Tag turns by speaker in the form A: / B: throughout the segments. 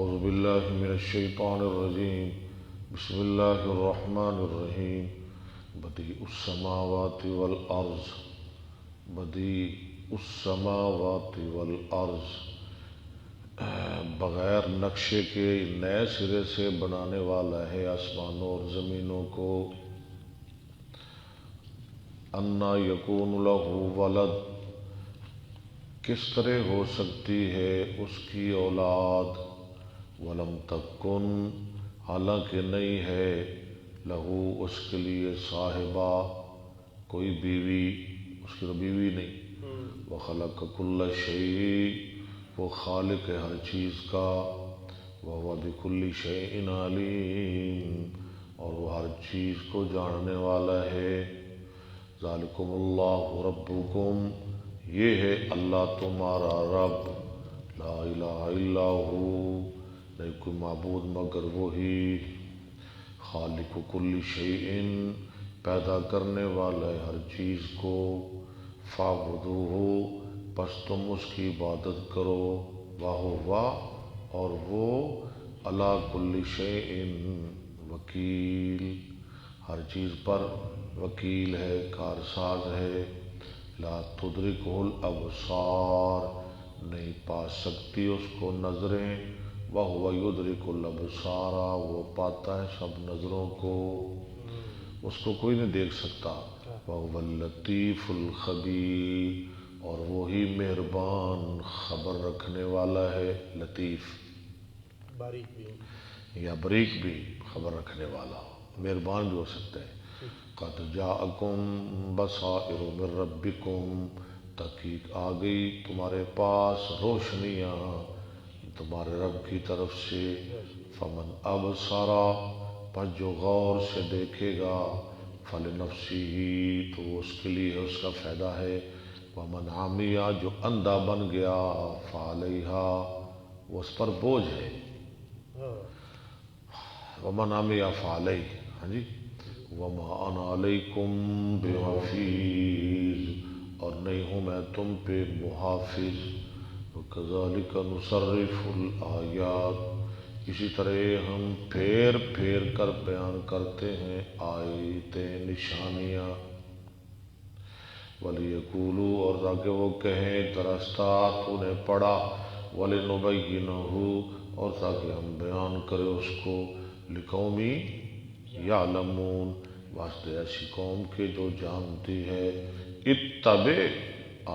A: أعوذ بالله من الشيطان الرجيم بسم الله الرحمن الرحيم بديع السماوات والأرض بديع السماوات والأرض بغیر نقشے کے نئے سرے سے بنانے والا ہے آسمانوں اور زمینوں کو. انا یکون لہ ولد، کس طرح ہو سکتی ہے اس کی اولاد. ولم تکن، حالانکہ نہیں ہے، لہو اس کے لیے صاحبہ کوئی بیوی، اس کی تو بیوی نہیں. وخلق کل شیء، وہ خالق ہے ہر چیز کا. وہو بکل شیء علیم، اور وہ ہر چیز کو جاننے والا ہے. ذالکم اللہ ربکم، یہ ہے اللہ تمہارا رب. لا الہ الا ہو، نہیں کوئی معبود مگر وہی. خالق کل شیء، پیدا کرنے والا ہے ہر چیز کو. فاعبدوہ، پس تم اس کی عبادت کرو. وہو، اور وہ علی کل شیء وکیل، ہر چیز پر وکیل ہے، کارساز ہے. لا تدرکہ الابصار، نہیں پا سکتی اس کو نظریں. وہو یدرک الابصار، وہ پاتا ہے سب نظروں کو، اس کو کوئی نہیں دیکھ سکتا. وہو اللطیف الخبیر، اور وہی مہربان خبر رکھنے والا ہے. لطیف
B: باریک بھی
A: یا بریک بھی، خبر رکھنے والا، مہربان بھی ہو سکتا ہے. قد جاءکم بصائر من ربکم، تحقیق آ گئی تمہارے پاس روشنیاں تمہارے رب کی طرف سے. فمن ابصر، پس جو غور سے دیکھے گا، فلنفسہ، تو اس کے لیے اس کا فائدہ ہے. ومن عمی، جو اندھا بن گیا، فعلیہا، وہ اس پر بوجھ ہے. ومن عمی فعلیہ، ہاں جی. وما انا علیکم بحفیظ، اور نہیں ہوں میں تم پہ محافظ. وکذالک نصرف الآیات، اسی طرح ہم پھیر پھیر کر بیان کرتے ہیں آیتیں، نشانیاں. وَلِيَقُولُوا، اور تاکہ وہ کہیں درستہ تو نے پڑھا. وَلِنُبَيِّنَهُ، اور تاکہ ہم بیان کریں اس کو. لِقَوْمٍ يَعْلَمُونَ، واسطے ایسی قوم کے جو جانتی ہے. اتَّبِعْ،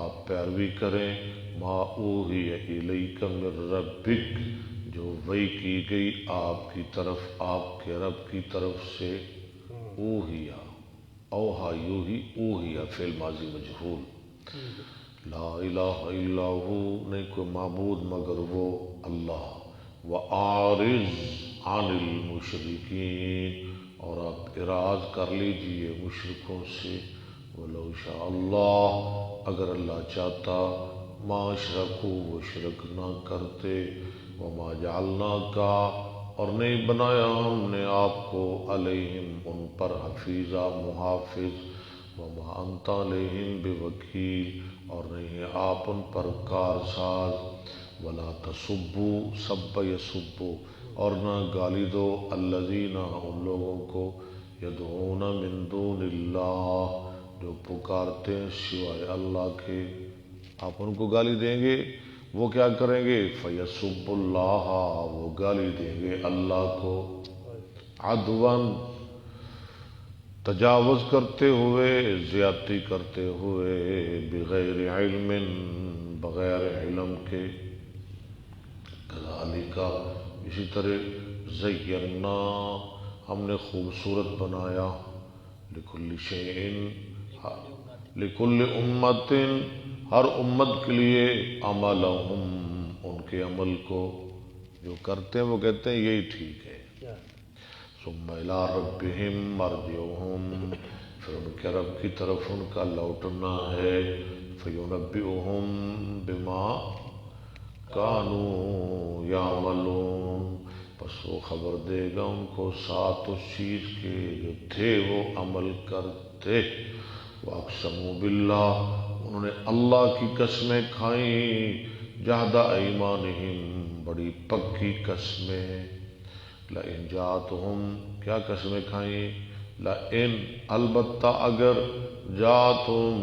A: آپ پیروی کریں. مَا أُوحِیَ إِلَيْکَ مِن رَبِّکَ، جو وحی کی گئی آپ کی طرف آپ کے رب کی طرف سے. اوحیہ، اوحا یوحی، اوحیہ فعل ماضی مجہول. لا الہ الا ہو، نہیں کوئی معبود مگر وہ اللہ. وَأَعْرِضْ عَنِ الْمُشْرِكِينَ، اور آپ اعراض کر لیجئے مشرکوں سے. وَلَوْ شَاءَ اللَّهُ، اگر اللہ چاہتا، مَا أَشْرَكُوا، وہ شرک نہ کرتے. وَمَا جَعَلْنَاكَ، اور نہیں بنایا ہم نے آپ کو، علیہم ان پر، حفیظا محافظ. وما انت علیہم بوکیل، اور نہیں ہے آپ ان پر کارساز. ولا تسبوا، سب یسبوا، اور نہ گالی دو، الذین، ان لوگوں کو، یدعون من دون اللہ، جو پکارتے ہیں سوائے اللہ کے. آپ ان کو گالی دیں گے، وہ کیا کریں گے؟ فیسب اللہ، وہ گالی دیں گے اللہ کو. عدواً، تجاوز کرتے ہوئے، زیادتی کرتے ہوئے. بغیر علم، بغیر علم کے. کذالک، اسی طرح، زینا، ہم نے خوبصورت بنایا. لکل شیء، لکل امت، ہر امت کے لیے، عملہم، ان کے عمل کو جو کرتے ہیں وہ کہتے ہیں یہی ٹھیک ہے. ثم الی ربہم مرجعہم، پھر ان کے رب کی طرف ان کا لوٹنا ہے. فینبئہم بما کانوا یعملون، پس وہ خبر دے گا ان کو ساتھ اس چیز کے جو تھے وہ عمل کرتے. واقسموا باللہ، انہوں نے اللہ کی قسمیں کھائیں. جہد ایمانہم، بڑی پکی قسمیں، لئن جاتہم، کیا قسمیں کھائیں؟ لئن، البتہ اگر، جاتہم،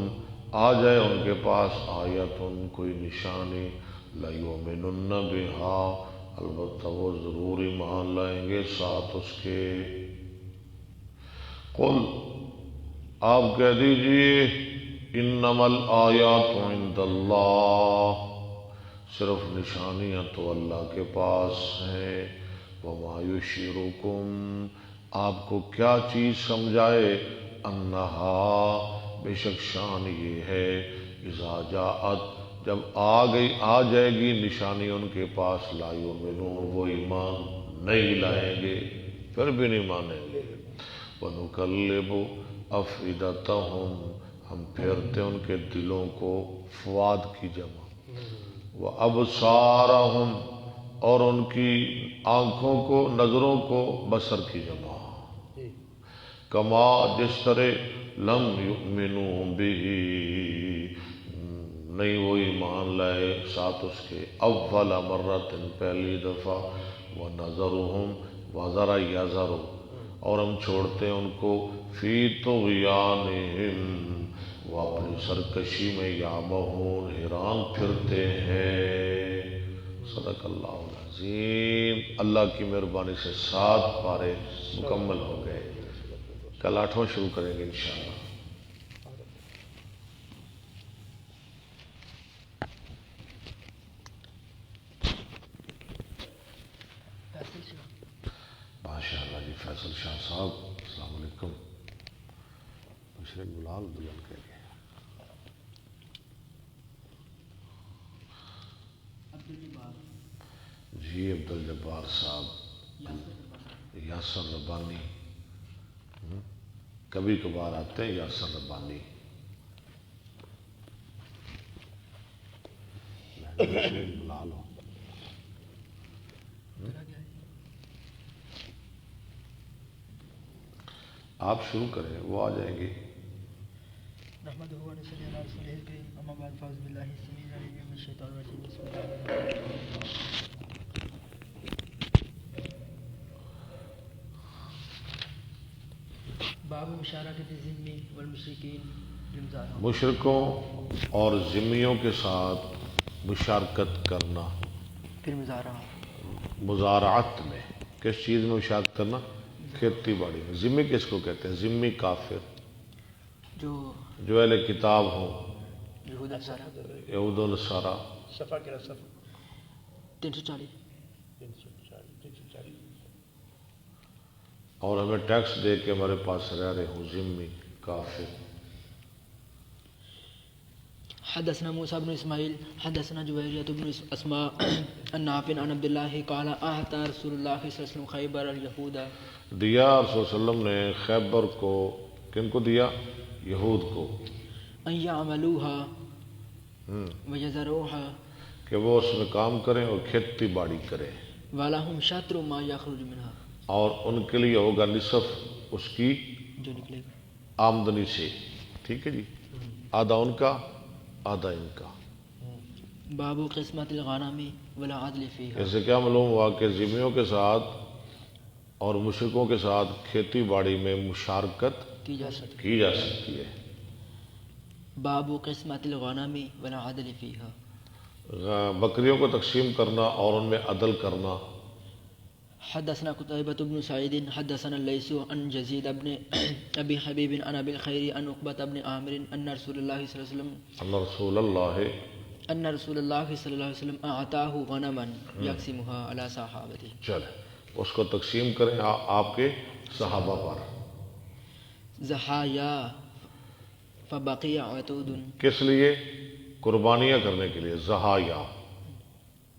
A: آ جائے ان کے پاس آیتن، کوئی نشانی، لیؤمنن بہا، البتہ وہ ضرور ایمان لائیں گے ساتھ اس کے۔ قل، آپ کہہ دیجئے، انما الآیات عند اللہ، صرف نشانیاں تو اللہ کے پاس ہیں۔ وما یشعرکم، آپ کو کیا چیز سمجھائے، انہا، بے شک شان یہ ہے، اذا جاءت، جب آ جائے گی نشانی ان کے پاس، لا یؤمنون، وہ ایمان نہیں لائیں گے، پھر بھی نہیں مانیں گے۔ وَنُقَلِّبُ أَفْئِدَتَهُمْ، ہم پھیرتے ان کے دلوں کو، فؤاد کی جمع، وَأَبْصَارَهُمْ، اور ان کی آنکھوں کو، نظروں کو، بصر کی جمع، کما، جس طرح، لم یؤمنوا بہ، نہیں وہ ایمان لائے ساتھ اس کے، اول مرۃ، پہلی دفعہ، وَنَذَرُهُمْ، وَذَرَ یَذَرُ، اور ہم چھوڑتے ہیں ان کو، فی طغیانہم، وہ اپنی سرکشی میں، یعمہون، حیران پھرتے ہیں۔ صدق اللہ العظیم۔ اللہ کی مہربانی سے 7 پارے مکمل ہو گئے، کل 8واں شروع کریں گے انشاءاللہ۔ ماشاءاللہ جی، فیصل شاہ صاحب، السلام علیکم، مشرق بلال دلہن کے لیے۔ جی عبدالجبار صاحب، یاسر ربانی، کبھی کبھار آتے ہیں یاسر ربانی۔ مشرق بلال ہو، آپ شروع کریں، وہ آ جائیں گے۔
C: نحمده ونصلي على رسوله الكريم، اما بعد، فاعوذ بالله السميع العليم من الشيطان الرجيم، بسم الله الرحمن الرحيم۔ باب مشارکت الذمی والمشرکین بالمظاہرہ،
A: مشرکوں اور ذمیوں کے ساتھ مشارکت کرنا،
C: بالمظاہرہ،
A: مزارعت میں، کس چیز میں مشارکت کرنا؟ کھیتی باڑی میں۔ ذمی کس کو کہتے ہیں؟ ذمی کافر، جو اہل کتاب ہوں،
C: یہود نصارہ،
A: یہود و نصارہ۔
B: صفحہ کے صفحہ
C: 340،
B: 340
A: اور ہمیں ٹیکس دے کے ہمارے پاس رہ رہے ہوں، ذمی کافر۔
C: حدثنا موسى بن اسماعيل حدثنا جويرية بن اسماء عن نافع عن عبد الله قال اعطى رسول الله صلى الله عليه وسلم خيبر اليهود،
A: دیا رسول صلی اللہ علیہ وسلم نے خیبر کو، کن کو دیا؟ یہود کو،
C: ان يعملوها ويزرعوها،
A: کہ وہ اس میں کام کریں اور کھیتی باڑی کریں،
C: ولهم شطر ما يخرج منها،
A: اور ان کے لیے ہوگا نصف اس کی
C: جو نکلے گا،
A: آمدنی سے، ٹھیک ہے جی، آدھا ان کا آدھا ان کا۔
C: باب قسمت الغنم ولا عدل فيها،
A: اس سے کیا معلوم ہوا کہ ذمیوں کے ساتھ اور مشرکوں کے ساتھ کھیتی باڑی میں مشارکت
C: کی جا سکتی۔
A: کی جا سکتی ہے۔
C: باب قسمت الغنم ولا عدل فيها،
A: بکریوں کو تقسیم کرنا اور ان میں عدل کرنا۔
C: حدثنا قتيبة بن سعيد حدثنا الليث عن يزيد بن ابي حبيب عن ابي الخير عن عقبة بن عامر ان رسول الله صلى الله عليه وسلم صلی اللہ علیہ وسلم اعطاه غنما يقسمها على صحابته،
A: چلے اس کو تقسیم کریں آپ کے صحابہ پر۔
C: زحایا فبقي عتود،
A: کس لیے؟ قربانیاں کرنے کے لیے، زحایا،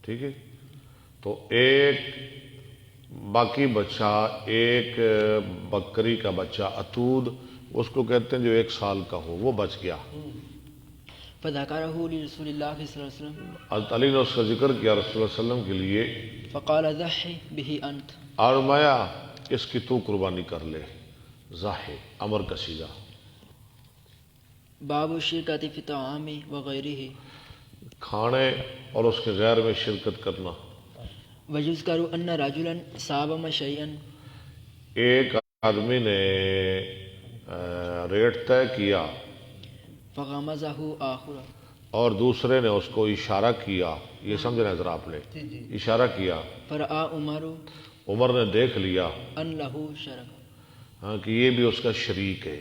A: ٹھیک ہے۔ تو ایک باقی بچہ، ایک بکری کا بچہ عتود، اس کو کہتے ہیں جو 1 سال کا ہو، وہ بچ گیا۔
C: فذكره لرسول الله صلی اللہ علیہ وسلم،
A: حضرت علی نے اس کا ذکر کیا رسول اللہ صلی اللہ علیہ وسلم کے لیے،
C: فقال ضحي به انت،
A: اور فرمایا اس کی تو قربانی کر لے، ضحی، امر کا سیدھا۔
C: باب الشرکت فی الطعام وغیرہ،
A: کھانے اور اس کے غیر میں شرکت کرنا۔
C: وَيُذْكَرُ أَنَّ رَجُلًا سَابَمَ شَيْئًا
A: ایک آدمی نے ریٹ طے کیا
C: فَغَمَزَهُ آخَرُ
A: اور دوسرے نے اس کو اشارہ کیا، یہ سمجھنا ہے ذرا آپ نے،
B: جی جی
A: اشارہ کیا،
C: فَرَأَى عُمَرُ
A: عمر نے دیکھ لیا
C: أَنْ لَهُ شَرَكٌ
A: ہاں کہ یہ بھی اس کا شریک ہے،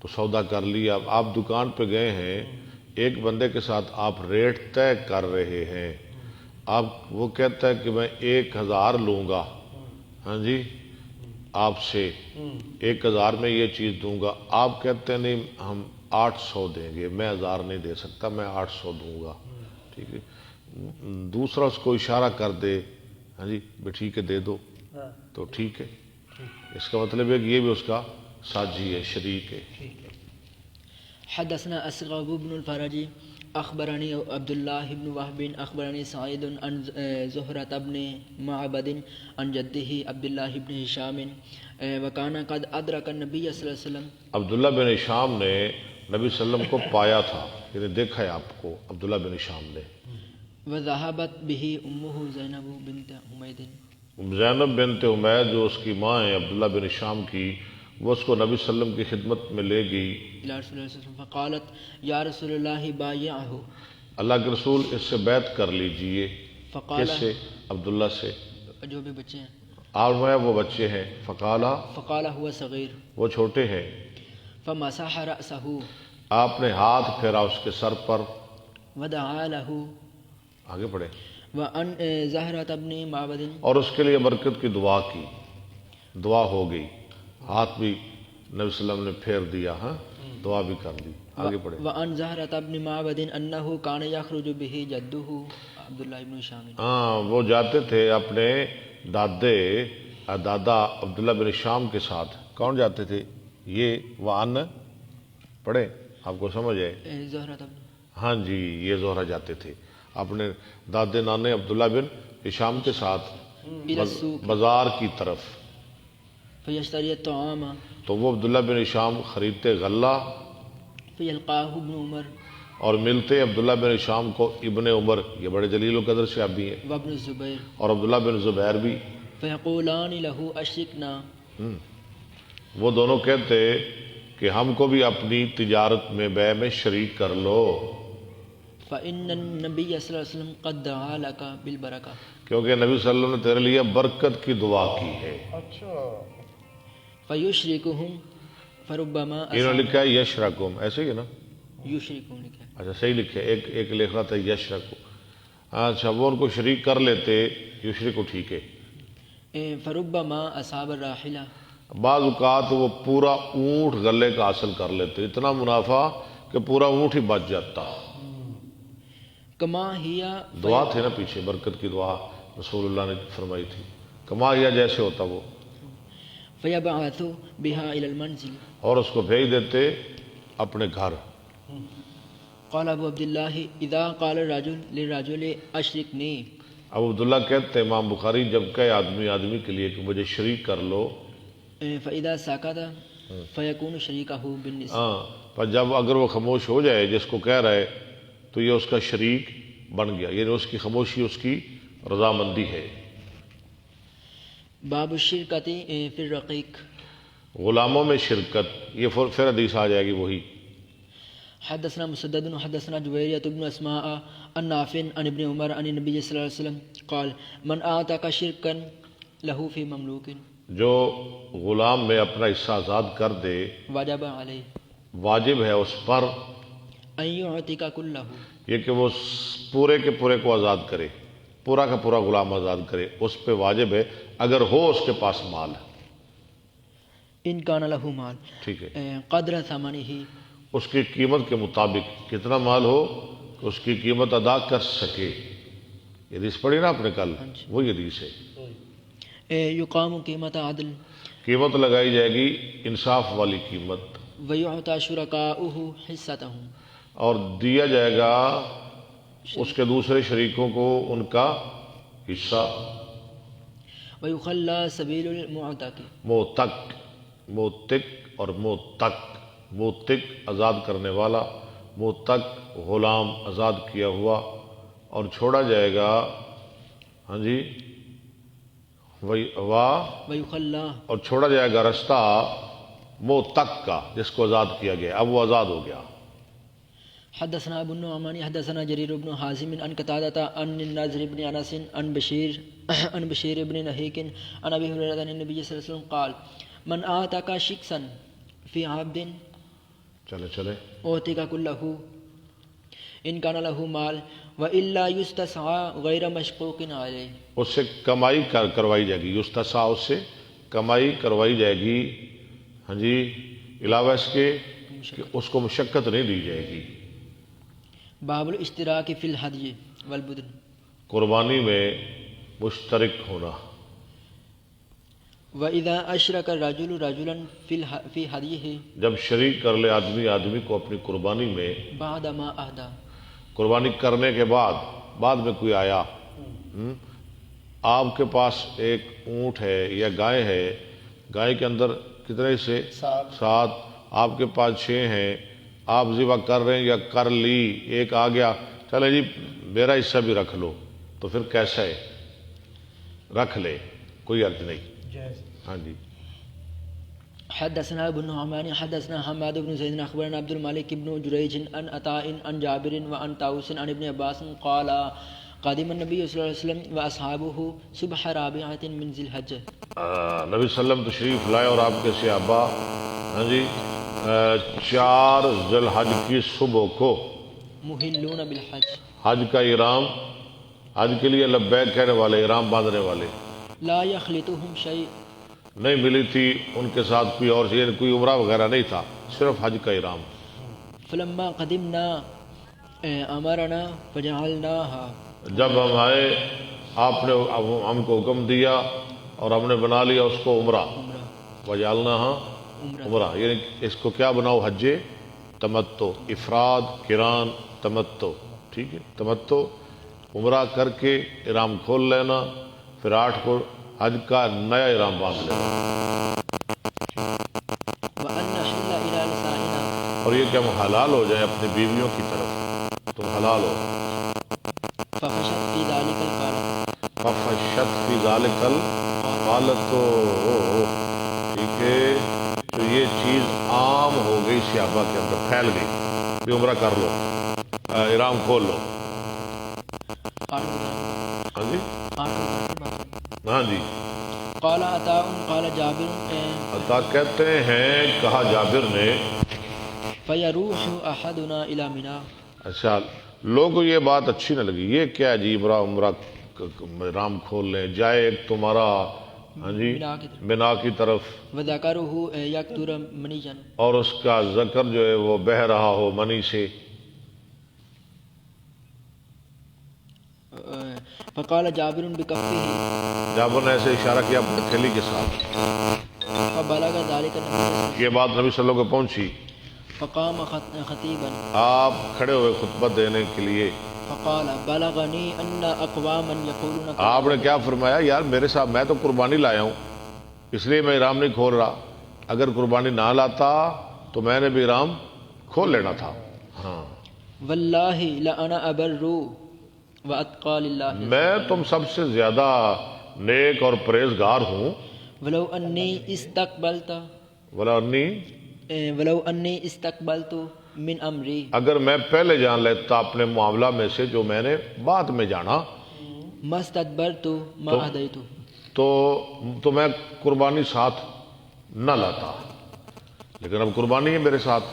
A: تو سودا کر لیا۔ اب آپ دکان پہ گئے ہیں، ایک بندے کے ساتھ آپ ریٹ طے کر رہے ہیں، آپ وہ کہتا ہے کہ میں 1000 لوں گا، ہاں جی آپ سے 1000 میں یہ چیز دوں گا، آپ کہتے ہیں نہیں ہم 800 دیں گے، میں 1000 نہیں دے سکتا، میں 800 دوں گا، ٹھیک ہے، دوسرا اس کو اشارہ کر دے، ہاں جی بھی ٹھیک ہے دے دو،
B: ہاں
A: تو ٹھیک ہے، اس کا مطلب ہے کہ یہ بھی اس کا ساجی ہے، شریک ہے۔
C: حدثنا أسغب بن الفرج أخبرني عبد الله بن وهب أخبرني سعيد عن زهرة بن معبد عن جده عبد الله بن هشام وكان قد أدرك النبي صلى الله عليه وسلم
A: عبداللہ بن ہشام نے نبی صلی اللہ علیہ وسلم کو پایا تھا، یعنی دیکھا ہے آپ کو عبداللہ بن ہشام نے،
C: وذهبت به أمه زينب بنت حميد
A: زینب بنت حمید جو اس کی ماں ہے عبداللہ بن ہشام کی، وہ اس کو نبی صلی اللہ علیہ وسلم کی خدمت میں لے گئی،
C: إلى رسول الله صلى الله عليه وسلم فقالت يا رسول الله بايعه
A: اللہ کے رسول اس سے بیعت کر لیجئے،
C: فقال
A: کس سے؟ عبداللہ سے،
C: جو بھی بچے ہیں
A: اور میں وہ بچے ہیں، فقالا
C: فقال هو صغير
A: وہ چھوٹے ہیں،
C: فمسح رأسه
A: آپ نے ہاتھ پھیرا اس کے سر پر،
C: ودعا له
A: آگے پڑھیں،
C: وأن زهرة بن معبد
A: اور اس کے لیے برکت کی دعا کی، دعا ہو گئی، ہاتھ بھی نبی صلی اللہ علیہ وسلم نے پھیر دیا، ہاں دعا بھی کر دی، آگے پڑھیں۔
C: وأن زهرة بن معبد أنه كان يخرج به جده عبد الله بن هشام
A: ہاں وہ جاتے تھے اپنے دادا عبداللہ بن شام کے ساتھ، کون جاتے تھے؟ یہ وان پڑھیں آپ کو سمجھ ہے،
C: زهرة بن
A: ہاں جی یہ زہرہ جاتے تھے اپنے دادے نانے عبداللہ بن ہشام کے ساتھ
C: إلى السوق
A: بازار کی طرف،
C: فيشتري الطعام
A: تو وہ عبداللہ بن ہشام خریدتے غلہ
C: فيلقاه ابن عمر
A: اور ملتے عبداللہ بن ہشام کو ابن عمر، یہ بڑے جلیل و قدر سے بھی ہیں،
C: وابن الزبير
A: اور عبداللہ بن زبیر بھی،
C: فيقولان له أشركنا
A: وہ دونوں کہتے کہ ہم کو بھی اپنی تجارت میں بیع میں شریک کر لو،
C: فإن النبي صلى الله عليه وسلم قد دعا لك بالبركة
A: کیونکہ نبی صلی اللہ علیہ وسلم نے تیرے لیے برکت کی دعا کی ہے۔
B: اچھا
C: فيشركهم فربما
A: انہوں نے لکھا ہے یشرکم، ایسے ہی ہے نا؟
C: يشركون لك
A: اچھا صحیح لکھے، ایک لکھ رہا تھا یشرکو، اچھا وہ ان کو شریک کر لیتے، یشرکو ٹھیک ہے،
C: فربما أصاب الراحلة
A: بعض اوقات وہ پورا اونٹ غلے کا حاصل کر لیتے، اتنا منافع کہ پورا اونٹ ہی بچ جاتا،
C: كما هي
A: دعا تھی نا پیچھے، برکت کی دعا رسول اللہ نے فرمائی تھی، کما یا جیسے ہوتا وہ،
C: فيبعث بها إلى المنزل
A: اور اس کو بھیج دیتے اپنے گھر۔
C: قال أبو عبد الله إذا قال الرجل للرجل أشركني
A: اب عبداللہ کہتے ہیں امام بخاری جب کہے آدمی کے لیے کہ مجھے شریک کر لو،
C: فإذا سكت فيكون شريكه بالنسبة
A: ہاں پر جب اگر وہ خاموش ہو جائے جس کو کہہ رہے تو یہ اس کا شریک بن گیا، یعنی اس کی خاموشی اس کی رضامندی ہے۔
C: باب الشركة في الرقيق
A: غلاموں میں شرکت، یہ پھر حدیث آ جائے گی وہی۔
C: حدثنا مسدد حدثنا جويرية بن أسماء عن نافع عن ابن عمر عن النبي صلى الله عليه وسلم قال من أعتق شركا له في مملوك
A: جو غلام میں اپنا حصہ آزاد کر دے،
C: وجب عليه
A: واجب ہے اس پر
C: أن يعتق كله
A: یہ کہ وہ پورے کے پورے کو آزاد کرے، پورا کا پورا غلام آزاد کرے، اس پہ واجب ہے اگر ہو اس کے پاس مال،
C: إن كان له مال
A: ٹھیک ہے،
C: قدر ثمنه
A: اس کی قیمت کے مطابق کتنا مال ہو کہ اس کی قیمت ادا کر سکے، یہ حدیث پڑھی نا آپ نے کل، وہی حدیث ہے۔
C: يقام قيمة عدل
A: قیمت لگائی جائے گی انصاف والی قیمت،
C: ويعطى شركاؤه حصتهم
A: اور دیا جائے گا اس کے دوسرے شریکوں کو ان کا حصہ،
C: ويخلى سبيل المعتق
A: موتق اور موتق آزاد کرنے والا، موتق غلام آزاد کیا ہوا، اور چھوڑا جائے گا ہاں جی
C: ویخلا
A: اور چھوڑا جائے گا رستہ وہ تک کا جس کو آزاد کیا گیا، اب وہ آزاد ہو گیا۔
C: حدثنا ابو النعمان حدثنا جرير بن حازم عن قتادة عن النضر بن انس عن بشير بن نهيك عن ابي هريرة عن النبي صلى الله عليه وسلم قال من اعتق شخصا في عبد
A: چلے
C: اعتق كله ان كان له مال والا يستسعى غير مشقوق عليه،
A: اس سے کمائی کروائی جائے گی، یستسع اس سے کمائی کروائی جائے گی، ہاں جی، علاوہ اس کے کہ اس کو مشقت نہیں دی جائے گی۔
C: باب الاشتراک فی الحدی والبدن،
A: قربانی میں مشترک ہونا۔
C: وَإِذَا أَشْرَكَ الرَّجُلُ رَجُلًا فِي هَدْيِهِ،
A: جب شریک کر لے آدمی کو اپنی قربانی میں،
C: بعد ما أهدى،
A: قربانی کرنے کے بعد میں کوئی آیا، آپ کے پاس ایک اونٹ ہے یا گائے ہے، گائے کے اندر کتنے سے 7، آپ کے پاس 6 ہیں، آپ ذبح کر رہے ہیں یا کر لی، ایک آ گیا چلے جی میرا حصہ بھی رکھ لو، تو پھر کیسا ہے؟ رکھ لے، کوئی عرض نہیں۔ ہاں جی۔
C: حدثنا ابن نعمان حدثنا حماد بن زيد اخبرنا عبد الملك بن جريج عن عطاء عن جابر وعن طاووس عن ابن عباس قال قدم النبي صلى الله عليه وسلم واصحابه صبح رابعه من ذي الحجه،
A: نبی صلی اللہ علیہ وسلم تشریف لائے اور آپ کے صحابہ، ہاں جی، 4 ذی الحج کی صبح کو
C: محلون بالحج،
A: حج کا احرام، حج کے لیے لبیک کہنے والے، احرام باندھنے والے،
C: لا يخلطهم شيء،
A: نہیں ملی تھی ان کے ساتھ کوئی اور چیز، کوئی عمرہ وغیرہ نہیں تھا، صرف حج کا احرام۔
C: فلما قدمنا امرنا فجعلناها،
A: جب ہم آئے آپ نے ہم کو حکم دیا اور ہم نے بنا لیا اس کو عمرہ، وجعلناها عمرہ، یعنی اس کو کیا بناؤ؟ حج تمتع، افراد، قران، تمتع، ٹھیک ہے، تمتع عمرہ کر کے احرام کھول لینا، پھر 8 کو حج کا نیا احرام باندھ لینا۔
C: وان نحل الى نسائنا،
A: اور یہ کہ ہم حلال ہو جائیں اپنی بیویوں کی طرف، تم حلال ہو۔
C: فخشت في ذلك القالة،
A: ففشت فی ذالک القالۃ، ٹھیک ہے، تو یہ چیز عام ہو گئی صحابہ کے اندر، پھیل گئی بھی عمرہ کر لو، احرام کھول لو۔ ہاں جی، ہاں جی۔
C: قال عطاء قال جابر
A: عطا کہتے ہیں کہا جابر نے،
C: فيروح احدنا الى منى،
A: اچھا لوگوں کو یہ بات اچھی نہ لگی، یہ کیا عجیب رہا، عمرہ احرام کھول لیں، جائے ایک تمہارا، ہاں جی، منا کی طرف،
C: وذكره يقطر منيا،
A: اور اس کا ذکر جو ہے وہ بہہ رہا ہو منی سے۔
C: فقال جابر بكفه،
A: جابر نے ایسے اشارہ کیا اپنے تھیلی کے ساتھ،
C: فبلغ ذلك النبي،
A: یہ بات نبی صلی اللہ علیہ وسلم کو پہنچی،
C: فقام خطيبا،
A: آپ کھڑے ہوئے خطبہ دینے کے لیے،
C: فقال بلغني ان اقواما يقولون،
A: آپ نے کیا فرمایا؟ یار میرے ساتھ، میں تو قربانی لایا ہوں اس لیے میں احرام نہیں کھول رہا، اگر قربانی نہ لاتا تو میں نے بھی احرام کھول لینا تھا۔ ہاں،
C: والله لانا ابر واتقى لله،
A: میں تم سب سے زیادہ نیک اور پرہیزگار ہوں،
C: ولو اني استقبلت،
A: ولو
C: اني استقبلت من امری،
A: اگر میں پہلے جان لیتا اپنے معاملہ میں سے جو میں نے بعد میں جانا،
C: ما استدبرت ما اهديت،
A: تو میں قربانی ساتھ نہ لاتا، لیکن اب قربانی ہے میرے ساتھ،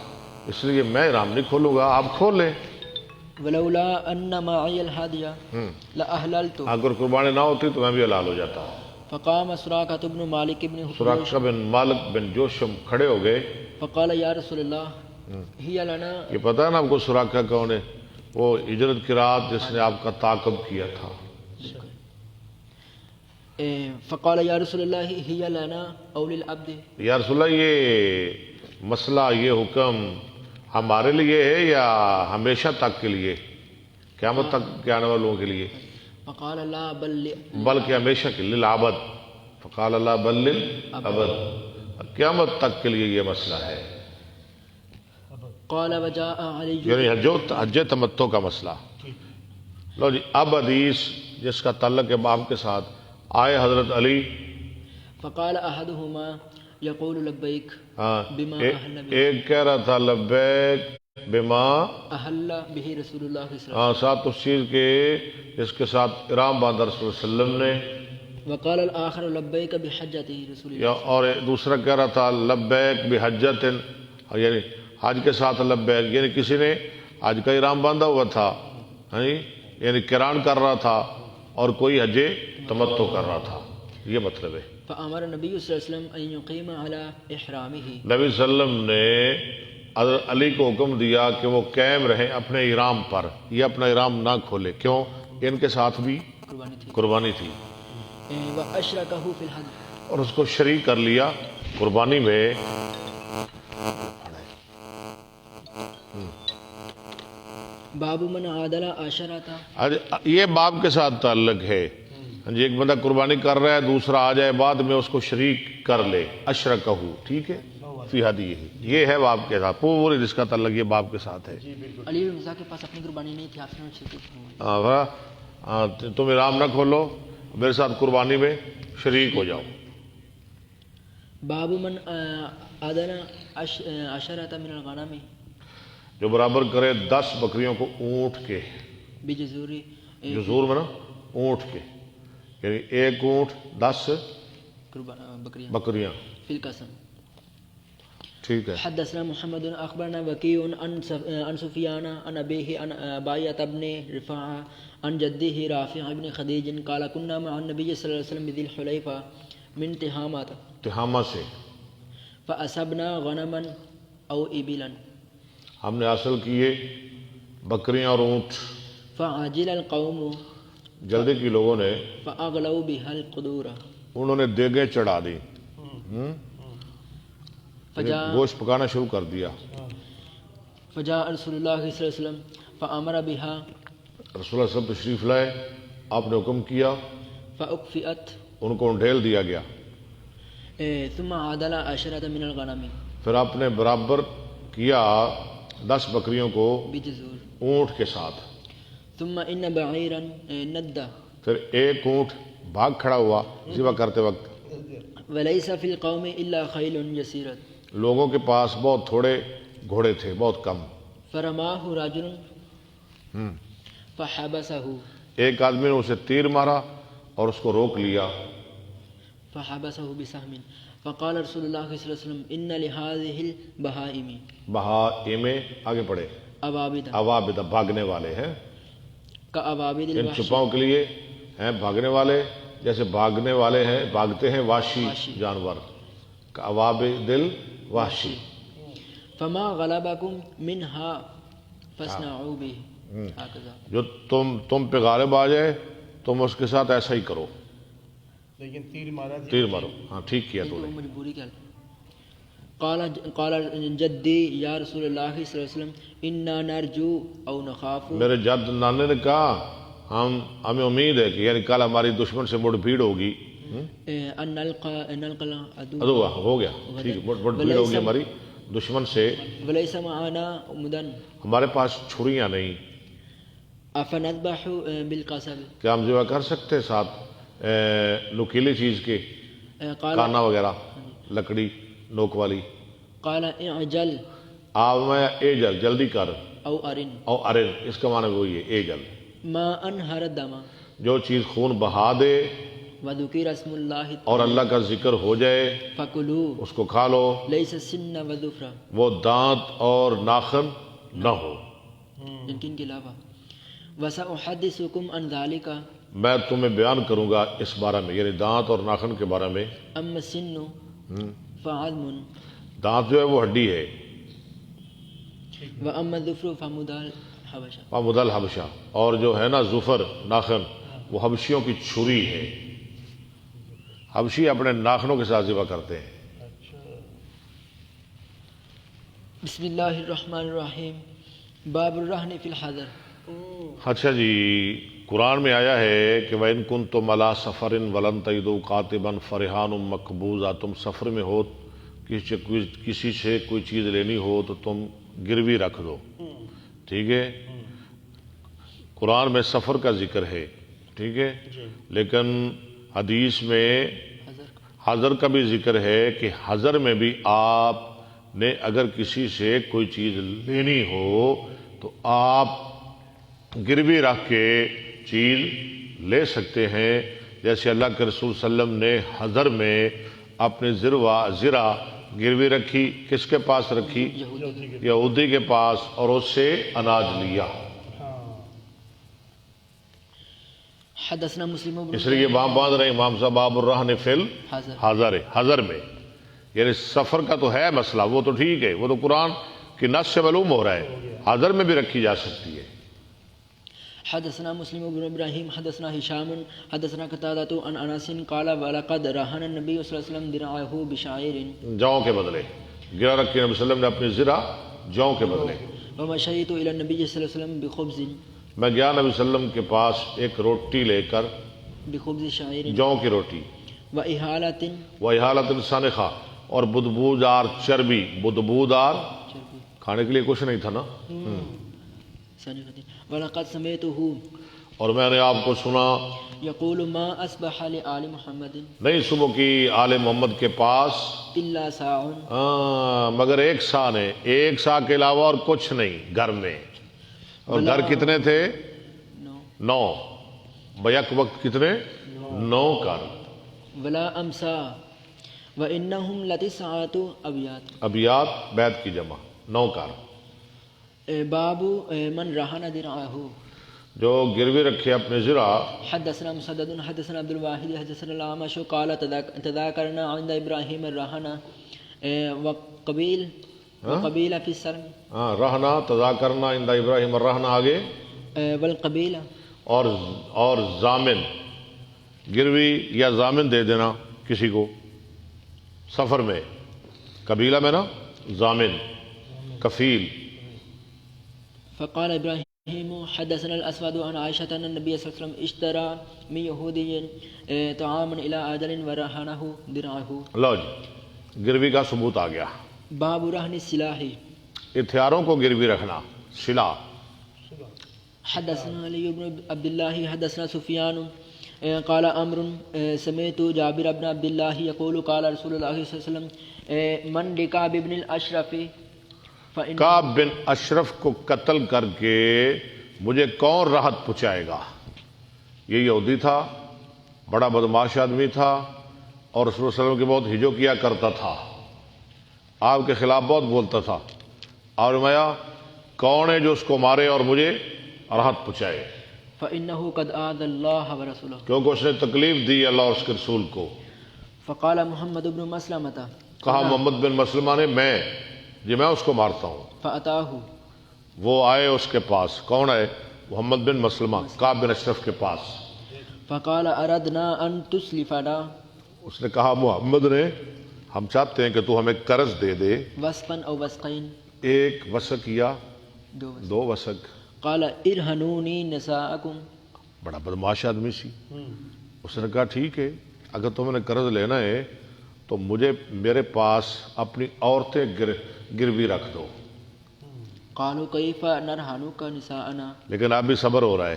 A: اس لیے میں احرام نہیں کھولوں گا، آپ کھول لیں۔
C: ولولا ان معي الهدي لاحللت،
A: اگر قربانی نہ ہوتی تو میں بھی حلال ہو جاتا۔
C: فقام سراقة بن مالك بن
A: سراقہ بن مالک بن جوشم کھڑے ہو گئے،
C: فقال يا رسول الله هي لنا،
A: یہ پتہ ہے نا آپ کو سراقہ کون ہے؟ وہ ہجرت کی رات جس نے آپ کا تعاقب کیا تھا۔
C: فقال يا رسول الله هي لنا او للعبد،
A: یا رسول اللہ یہ مسئلہ، یہ حکم ہمارے لیے ہے یا ہمیشہ تک کے لیے، قیامت تک کے آنے والوں کے لیے؟
C: فقال لا بل
A: بلکہ ہمیشہ کے لیے، للعبد، فقال اللہ بل للعبد، قیامت تک کے لیے یہ مسئلہ ہے،
C: قال وجاء علي،
A: یعنی حج تمتع کا مسئلہ۔ لو جی، اب حدیث جس کا تعلق ہے باب کے ساتھ، آئے حضرت علی،
C: فقال احدهما يقول لبيك
A: ہاں
C: بما اهل به
A: ایک کہہ رہا تھا لبیک بما،
C: احل به رسول اللہ صلی اللہ
A: ہاں ساتھ اس چیز کے جس کے ساتھ احرام باندھا رسول اللہ علیہ وسلم نے،
C: علیہ وسلم وقال الاخر لبيك بحجته رسول اللہ
A: یا اور دوسرا کہہ رہا تھا لبیک بحجت، یعنی حج کے ساتھ لبیک، یعنی کسی نے حج کا احرام باندھا ہوا تھا، ہاں جی، یعنی قران کر رہا تھا اور کوئی حج تمتع کر رہا تھا، یہ مطلب ہے۔
C: فامر النبی صلی اللہ علیہ وسلم ان يقيم على احرامه،
A: نبی صلی اللہ علیہ وسلم نے حضرت علی کو حکم دیا کہ وہ قائم رہیں اپنے احرام پر، یہ اپنا احرام نہ کھولے، کیوں؟ ان کے ساتھ بھی
C: قربانی تھی،
A: قربانی تھی
C: واشركه في الحج،
A: اور اس کو شریک کر لیا قربانی میں۔
C: باب من عادل عشرة،
A: یہ باب کے ساتھ تعلق ہے، جی ایک بندہ قربانی کر رہا ہے، دوسرا آ جائے بعد میں اس کو شریک کر لے، اشرکہ، ٹھیک ہے، فی ہدیہ، یہ ہے باب کے ساتھ پوری، جس کا تعلق یہ باب کے ساتھ ہے۔
C: علی بن مرزا کے پاس اپنی قربانی نہیں تھی، آپ نے شرکت کی۔
A: تم احرام نہ کھولو، میرے ساتھ قربانی میں شریک ہو جاؤ۔
C: باب من عادل عشرة من الغنم
A: جو برابر کرے 10 بکریوں کو اونٹ کے،
C: بجزور
A: جزور میں نا اونٹ کے، یعنی ایک اونٹ 10
C: بکریاں
A: بکریاں،
C: فی القسم۔
A: ٹھیک ہے۔
C: حدثنا محمد اخبرنا وكيع عن سفيان عن ابيه عن باية بن رفاعة عن جده رافع بن خديج قال كنا مع النبي صلى الله عليه وسلم بذي الحليفة من تهامة
A: تہامہ سے
C: فأصبنا غنما او ابلا
A: ہم نے حاصل کیے بکریاں اور اونٹ،
C: فعجل القوم
A: جلدی کی لوگوں نے،
C: فاغلوا بها القدور
A: انہوں نے دیگیں چڑھا دی،
C: فجاء
A: گوشت پکانا شروع کر دیا۔
C: فجاء رسول الله صلى الله عليه وسلم فأمر بها
A: رسول اللہ صلی اللہ علیہ وسلم تشریف لائے، آپ نے حکم کیا،
C: فأكفئت
A: ان کو ڈھیل دیا گیا،
C: ثم عادل عشرة من الغنم
A: پھر آپ نے برابر کیا 10 بکریوں کو
C: بجزور
A: اونٹ کے ساتھ،
C: ثم ان بعيرا ند
A: پھر ایک اونٹ بھاگ کھڑا ہوا ذبح کرتے وقت،
C: وليس في القوم الا خيل يسيرة
A: لوگوں کے پاس بہت تھوڑے گھوڑے تھے، بہت کم،
C: فرماه رجل فحبسه
A: ایک آدمی نے اسے تیر مارا اور اس کو روک لیا،
C: فحبسه بسهم فقال رسول الله صلى الله عليه وسلم ان لهذه البهائم
A: بہائم، آگے پڑھے،
C: اوابد
A: عوابد بھاگنے والے ہیں،
C: كأوابد
A: ان
C: الوحش
A: چھپاؤں کے لیے ہیں بھاگنے والے، جیسے بھاگنے والے ہیں، بھاگتے ہیں وحشی جانور، عوابد الوحشی۔
C: فما غلبكم منها فاصنعوا به هكذا،
A: جو تم پہ غالب آ جائے تم اس کے ساتھ ایسا ہی کرو،
B: لیکن تیر مارا تھا،
A: تیر مارو، ہاں ٹھیک کیا تو نے۔
C: مجبوری کیا؟ قال جدی یا رسول اللہ صلی اللہ علیہ وسلم انا نرجو او نخاف،
A: میرے جد نانے نے کہا ہمیں امید ہے کہ یعنی کل ہماری دشمن سے مڑ بھیڑ ہوگی،
C: ان نلقى العدو
A: ادو ہو گیا، ٹھیک ہے، مڑ بھیڑ ہوگی ہماری دشمن سے،
C: وليس معنا مدن
A: ہمارے پاس چھریاں نہیں،
C: افنذبح بالقصب،
A: کیا ہم ذبح کر سکتے ساتھ نکیلی چیز کے،
C: قال
A: کانا وغیرہ، لکڑی نوک والی؟
C: قال اعجل
A: آپ میں ایجل، جلدی کر،
C: او ارن
A: اور ارن، اس کا معنی وہی ہے ایجل،
C: ما انهر الدم
A: جو چیز خون بہا دے
C: وذكر اسم الله
A: اور اللہ کا ذکر ہو جائے
C: فكلوا
A: اس کو کھا لو،
C: ليس السن وذفر،
A: وہ دانت اور ناخن نہ ہو۔
C: يمكن کے علاوہ وسأحدثكم عن ذلك،
A: میں تمہیں بیان کروں گا اس بارے میں، یعنی دانت اور ناخن کے بارے میں۔
C: اما السن فعظم
A: دانت جو ہے وہ ہڈی ہے،
C: واما الظفر فمد الحبشہ،
A: مد الحبشہ، اور جو ہے نا ظفر ناخن وہ حبشیوں کی چھری ہے، حبشی اپنے ناخنوں کے ساتھ ذبح کرتے ہیں۔
C: بسم اللہ الرحمن الرحیم، باب الرہن فی الحضر۔
A: اچھا جی، قرآن میں آیا ہے کہ وَإِن كُنتُمْ عَلَىٰ سَفَرٍ وَلَمْ تَجِدُوا كَاتِبًا فَرِهَانٌ مَقْبُوضَةٌ، تم سفر میں ہو، کسی سے کوئی چیز لینی ہو تو تم گروی رکھ دو، ٹھیک ہے۔ قرآن میں سفر کا ذکر ہے، ٹھیک ہے، لیکن حدیث میں حضر کا بھی ذکر ہے کہ حضر میں بھی آپ نے اگر کسی سے کوئی چیز لینی ہو تو آپ گروی رکھ کے چیز لے سکتے ہیں، جیسے اللہ کے رسول صلی اللہ علیہ وسلم نے حضر میں اپنے زرہ گروی رکھی، کس کے پاس رکھی؟ یہودی کے پاس، اور اس سے اناج لیا۔
C: حدثنا مسلم بن
A: اس لیے یہ وہاں باندھ رہے امام صاحب باب الرہن فی الحضر میں، یعنی سفر کا تو ہے مسئلہ، وہ تو ٹھیک ہے، وہ تو قرآن کی نص سے معلوم ہو رہا ہے، حضر میں بھی رکھی جا سکتی ہے۔
C: حدثنا مسلم بن ابراہیم حدثنا ہشام حدثنا قتادۃ عن انس قال ولقد رهن النبي صلی اللہ علیہ وسلم درعه بشعير،
A: جاؤں کے بدلے گرا رکھی نبی صلی اللہ علیہ وسلم نے اپنی زرہ جاؤں کے بدلے۔
C: ومشيت الى النبي صلی اللہ علیہ وسلم بخبز،
A: میں گیا نبی صلی اللہ علیہ وسلم کے پاس ایک روٹی لے کر،
C: بخبز شعير
A: جاؤں کی روٹی،
C: وإحالة
A: وإحالۃ سانخہ، اور بدبودار چربی، بدبودار کھانے کے لیے کچھ نہیں تھا نا۔
C: وَلَقَدْ سَمِعْتُهُ،
A: اور میں نے آپ کو سنا
C: يَقُولُ مَا أَصْبَحَ لِآلِ مُحَمَّدٍ
A: نہیں صبح کی آل محمد کے پاس
C: إِلَّا سَاعٌ،
A: مگر ایک سا نے، ایک سا کے علاوہ اور کچھ نہیں گھر میں، اور گھر کتنے تھے؟ 9، بیک وقت کتنے؟ 9 گھر۔
C: وَلَا أَمْسَا وَإِنَّهُمْ لَتِسْعَةُ أَبْيَاتٍ،
A: ابیات بیت کی جمع، 9 گھر۔
C: باب من رہن درعه،
A: جو گروی رکھے اپنے زرہ۔
C: حدثنا مسدد حدثنا عبد الواحد حدثنا الأعمش قال تذاكرنا عند إبراهيم الرهن وقبيل في السرم،
A: رہنا تذاکرنا عند ابراہیم الرہن، آگے
C: والقبيل،
A: اور ضامن، گروی یا ضامن دے دینا کسی کو سفر میں، قبیلہ میں نا ضامن، کفیل۔
C: فقال إبراهيم حدثنا الأسود عن عائشة أن النبي صلى الله عليه وسلم اشترى من يهودي طعاما إلى آجل ورهنه درعه۔
A: لو جی گروی کا ثبوت آ گیا۔
C: باب رهن السلاح،
A: ہتھیاروں کو گروی رکھنا، سلاح۔
C: حدثنا علي بن عبد الله حدثنا سفيان قال أمر سمعت جابر بن عبد الله يقول قال رسول الله صلى الله عليه وسلم من لكعب بن الأشرف،
A: کعب بن اشرف کو قتل کر کے مجھے کون راحت پہنچائے گا؟ یہ یہودی تھا، بڑا بدماش آدمی تھا، اور رسول اللہ صلی اللہ علیہ وسلم کی بہت ہجو کیا کرتا تھا، آپ کے خلاف بہت بولتا تھا، اور میں کون ہے جو اس کو مارے اور مجھے راحت پہنچائے؟
C: فإنه قد آذى الله ورسوله،
A: کیونکہ اس نے تکلیف دی اللہ اور اس کے رسول کو۔
C: فقال محمد بن مسلمة،
A: کہا محمد بن مسلمہ نے، میں اس کو مارتا ہوں۔
C: فأتاه،
A: وہ آئے اس کے پاس، کون ہے؟ محمد بن مسلمہ، کعب بن اشرف کے پاس۔
C: فقال أردنا أن تسلفنا،
A: اس نے کہا محمد نے، ہم چاہتے ہیں کہ تو ہمیں قرض دے دے،
C: وسقا أو وسقين،
A: ایک وسق یا 2 وسق۔
C: قال ارهنوني نساءكم،
A: بڑا بدماش آدمی سی۔ اس نے کہا ٹھیک ہے، اگر تم نے قرض لینا ہے تو مجھے میرے پاس اپنی عورتیں گروی رکھ دو۔
C: قالوا كيف نرهنك نساءنا،
A: لیکن اب بھی صبر ہو رہا ہے،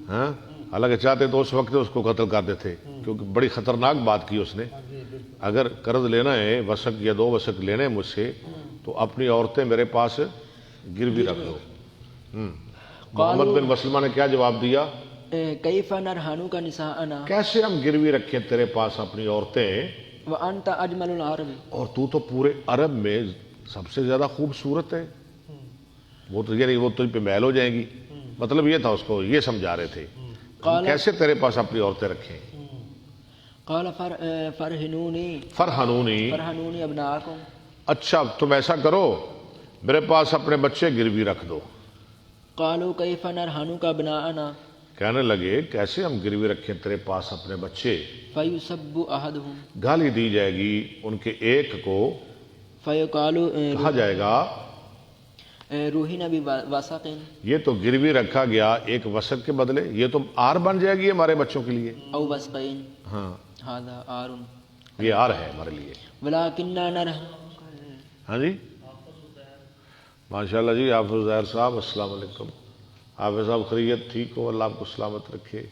A: ہاں، حالانکہ چاہتے تو اس وقت اس کو قتل کر دیتے، کیونکہ بڑی خطرناک بات کی اس نے۔ اگر قرض لینا ہے، وسق یا 2 وسق لینے مجھ سے، تو اپنی عورتیں میرے پاس گروی رکھ دو۔ محمد بن مسلمہ نے کیا جواب دیا؟
C: كيف نرهنك نساءنا،
A: کیسے ہم گروی رکھیں تیرے پاس اپنی عورتیں،
C: وأنت أجمل العرب،
A: اور تو پورے عرب میں سب سے زیادہ خوبصورت ہے۔ وہ تو یعنی وہ تجھ پہ محل ہو جائیں گی، مطلب یہ تھا، اس کو یہ سمجھا رہے تھے کیسے تیرے پاس اپنی عورتیں رکھیں۔
C: قال فرهنوني
A: فرحنونی،
C: ابناءکم،
A: اچھا تم ایسا کرو، میرے پاس اپنے بچے گروی رکھ دو۔
C: قالوا كيف نرهنك ابناءنا،
A: کہنے لگے کیسے ہم گروی رکھیں تیرے پاس اپنے بچے؟
C: فيسب احدهم،
A: گالی دی جائے گی ان کے ایک کو،
C: فيقال
A: کہا جائے گا
C: روحنا بوسق،
A: یہ تو گروی رکھا گیا ایک وسق کے بدلے، یہ تو آر بن جائے گی ہمارے بچوں کے لیے۔
C: او وسقين،
A: ہاں
C: هذا آر،
A: یہ آر ہے ہمارے لیے۔
C: ولكننا نرهن،
A: ہاں جی، ماشاءاللہ جی، حافظ ظاہر صاحب السلام علیکم۔ حافظ صاحب خیریت ٹھیک ہو، اللہ آپ کو سلامت رکھے۔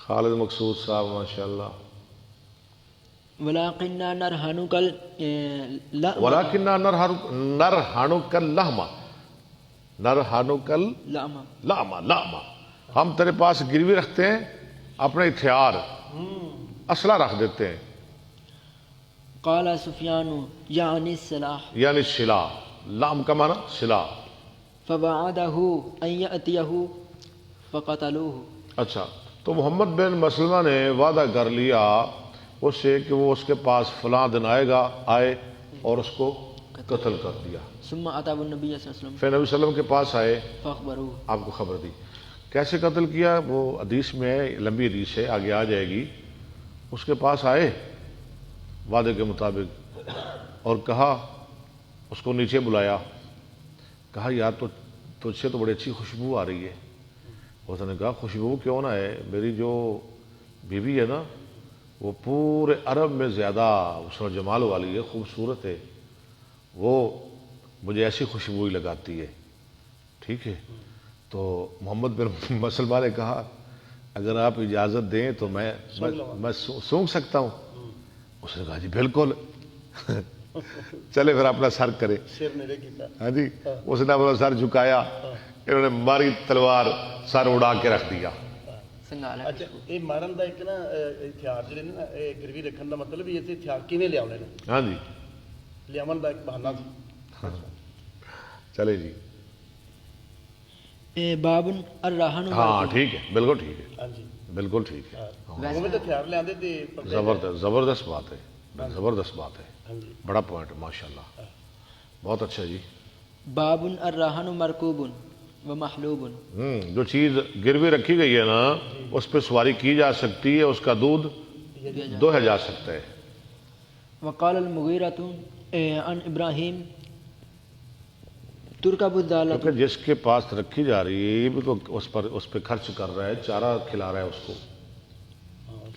A: خالد مقصود صاحب ماشاء اللہ.
C: ولاکننا نرہنک اللحم
A: ولیکننا نرہنک اللحم نرہنک اللحم ہم تیرے پاس گروی رکھتے ہیں اپنے ہتھیار اسلحہ رکھ دیتے ہیں.
C: قال سفیان یعنی السلاح
A: یعنی سلاح. لام کا معنی سلاح.
C: فوعدہ ان یأتیہ فقتلوہ.
A: اچھا تو محمد بن مسلمہ نے وعدہ کر لیا اس سے کہ وہ اس کے پاس فلاں دن آئے اور اس کو قتل کر دیا.
C: ثم اتوا النبی صلی اللہ علیہ وسلم
A: پھر نبی صلی اللہ علیہ وسلم کے پاس آئے
C: فاخبروہ.
A: آپ کو خبر دی. کیسے قتل کیا وہ حدیث میں ہے، لمبی حدیث ہے آگے آ جائے گی. اس کے پاس آئے وعدے کے مطابق اور کہا، اس کو نیچے بلایا، کہا یار تو تجھ سے تو بڑی اچھی خوشبو آ رہی ہے. اس نے کہا خوشبو کیوں نہ ہے، میری جو بیوی ہے نا وہ پورے عرب میں زیادہ حسن و جمال والی ہے، خوبصورت ہے، وہ مجھے ایسی خوشبو ہی لگاتی ہے. ٹھیک ہے. تو محمد بن مسلمہ نے کہا اگر آپ اجازت دیں تو میں سونگھ سکتا ہوں. اس نے کہا جی بالکل. چلے پھر اپنا سر کرے. ہاں جی. اس نے اپنا سر جھکایا، انہوں نے ماری تلوار، سر اڑا کے رکھ دیا.
B: اچھا یہ مارن دا ایک نا ہتھیار جڑے نے نا گروی رکھن دا مطلب یہ ہتھیار کیویں لے آونے نے.
A: ہاں جی
B: لیاون دا ایک بہانہ سی.
A: چلے جی.
C: باب الرہن.
A: ہاں ٹھیک ہے، بالکل ٹھیک ہے،
B: ہاں جی
A: بالکل ٹھیک ہے.
B: وہ بھی تو ہتھیار لے آندے تے
A: زبردست بات ہے، زبردست بات ہے.
B: ہاں جی
A: بڑا پوائنٹ ہے ماشاء اللہ. بہت اچھا جی.
C: باب الرہن مرکوب و محلوب.
A: جو چیز گروی رکھی گئی ہے نا اس پہ سواری کی جا سکتی ہے، اس کا دودھ دوہا جا سکتا ہے.
C: وقال المغیرۃ عن ابراہیم ترکب الدالۃ.
A: کیونکہ جس کے پاس رکھی جا رہی ہے یہ بھی تو اس پہ خرچ کر رہا ہے، چارہ کھلا رہا ہے اس کو،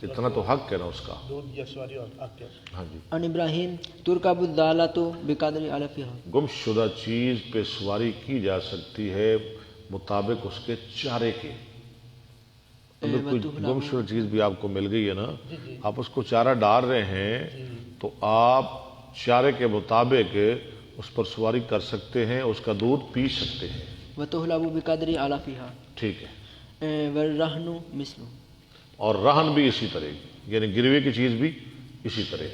A: اتنا تو حق ہے نا اس کا.
B: دودھ یا سواری اور حق ہے.
A: ہاں جی.
C: عن ابراہیم ترکب الدالۃ بقدر علفها.
A: گم شدہ چیز پہ سواری کی جا سکتی ہے مطابق اس کے چارے کے. اگر کوئی گم شدہ چیز بھی آپ کو مل گئی ہے نا، آپ اس کو چارہ ڈال رہے ہیں تو آپ چارے کے مطابق اس پر سواری کر سکتے ہیں، اس کا دودھ پی سکتے ہیں.
C: وتحلب بقدر علفها.
A: ٹھیک ہے.
C: والرہن مثل.
A: اور رہن بھی اسی طرح، یعنی گروی کی چیز بھی اسی طرح.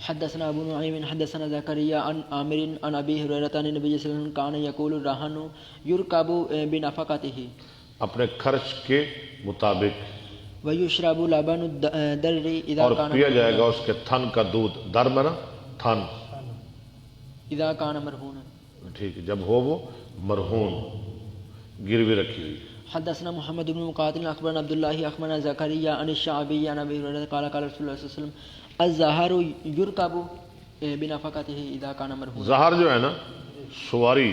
C: حدثنا ابو نعیم حدثنا زکریا عن عامر عن ابی ہریرہ عن نبی صلی اللہ علیہ وسلم کان یقول الرہن یرکب بنفقته.
A: اپنے خرچ کے مطابق.
C: ویشرب لبن الدر اذا
A: اور
C: کان
A: پیا جائے گا اس کے تھن کا دودھ. در میں نا تھن.
C: اذا کان مرہونا.
A: ٹھیک ہے، جب ہو وہ مرہون گروی رکھی ہوئی.
C: حدثنا محمد بن مقاتل اخبرنا عبد الله اخبرنا زكريا عن الشعبي عن ابي هريره قال قال رسول الله صلى الله عليه وسلم الزهر يركب بنفقته اذا كان مرهونا.
A: زہر جو ہے نا سواری،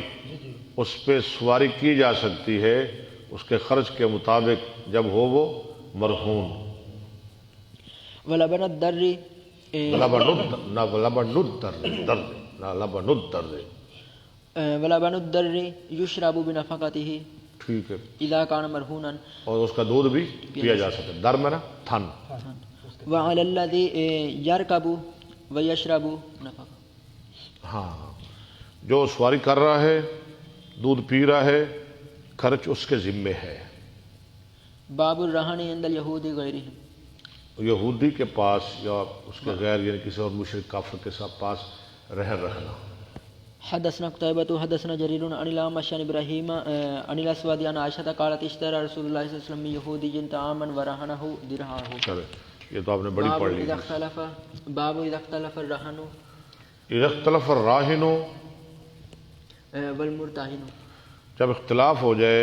A: اس پہ سواری کی جا سکتی ہے اس کے خرچ کے مطابق جب ہو وہ مرہون.
C: ولبن الدر ولبن الدر يشرب بنفقته.
A: ٹھیک ہے.
C: اذا كان مرهونا.
A: اور اس کا دودھ بھی پیا جا سکتا ہے. در میں نا تھن.
C: وعلى الذي يركب ويشرب نفقه.
A: ہاں جو سواری کر رہا ہے دودھ پی رہا ہے خرچ اس کے ذمے ہے.
C: باب الرہن عند اليهود غیرهم.
A: یہودی کے پاس یا اس کے غیر یعنی کسی اور مشرک کافر کے ساتھ پاس رہنا.
C: حدثنا قتيبة حدثنا جرير عن الأعمش عن إبراهيم عن الأسود عن عائشة قالت اشترى رسول الله صلى الله عليه وسلم من يهودي طعاما ورهنه درهمه.
A: چلے یہ تو آپ نے بڑی پڑھ لی.
C: باب اذا اختلف الرهن
A: اذا اختلف الراہن
C: والمرتهن.
A: جب اختلاف ہو جائے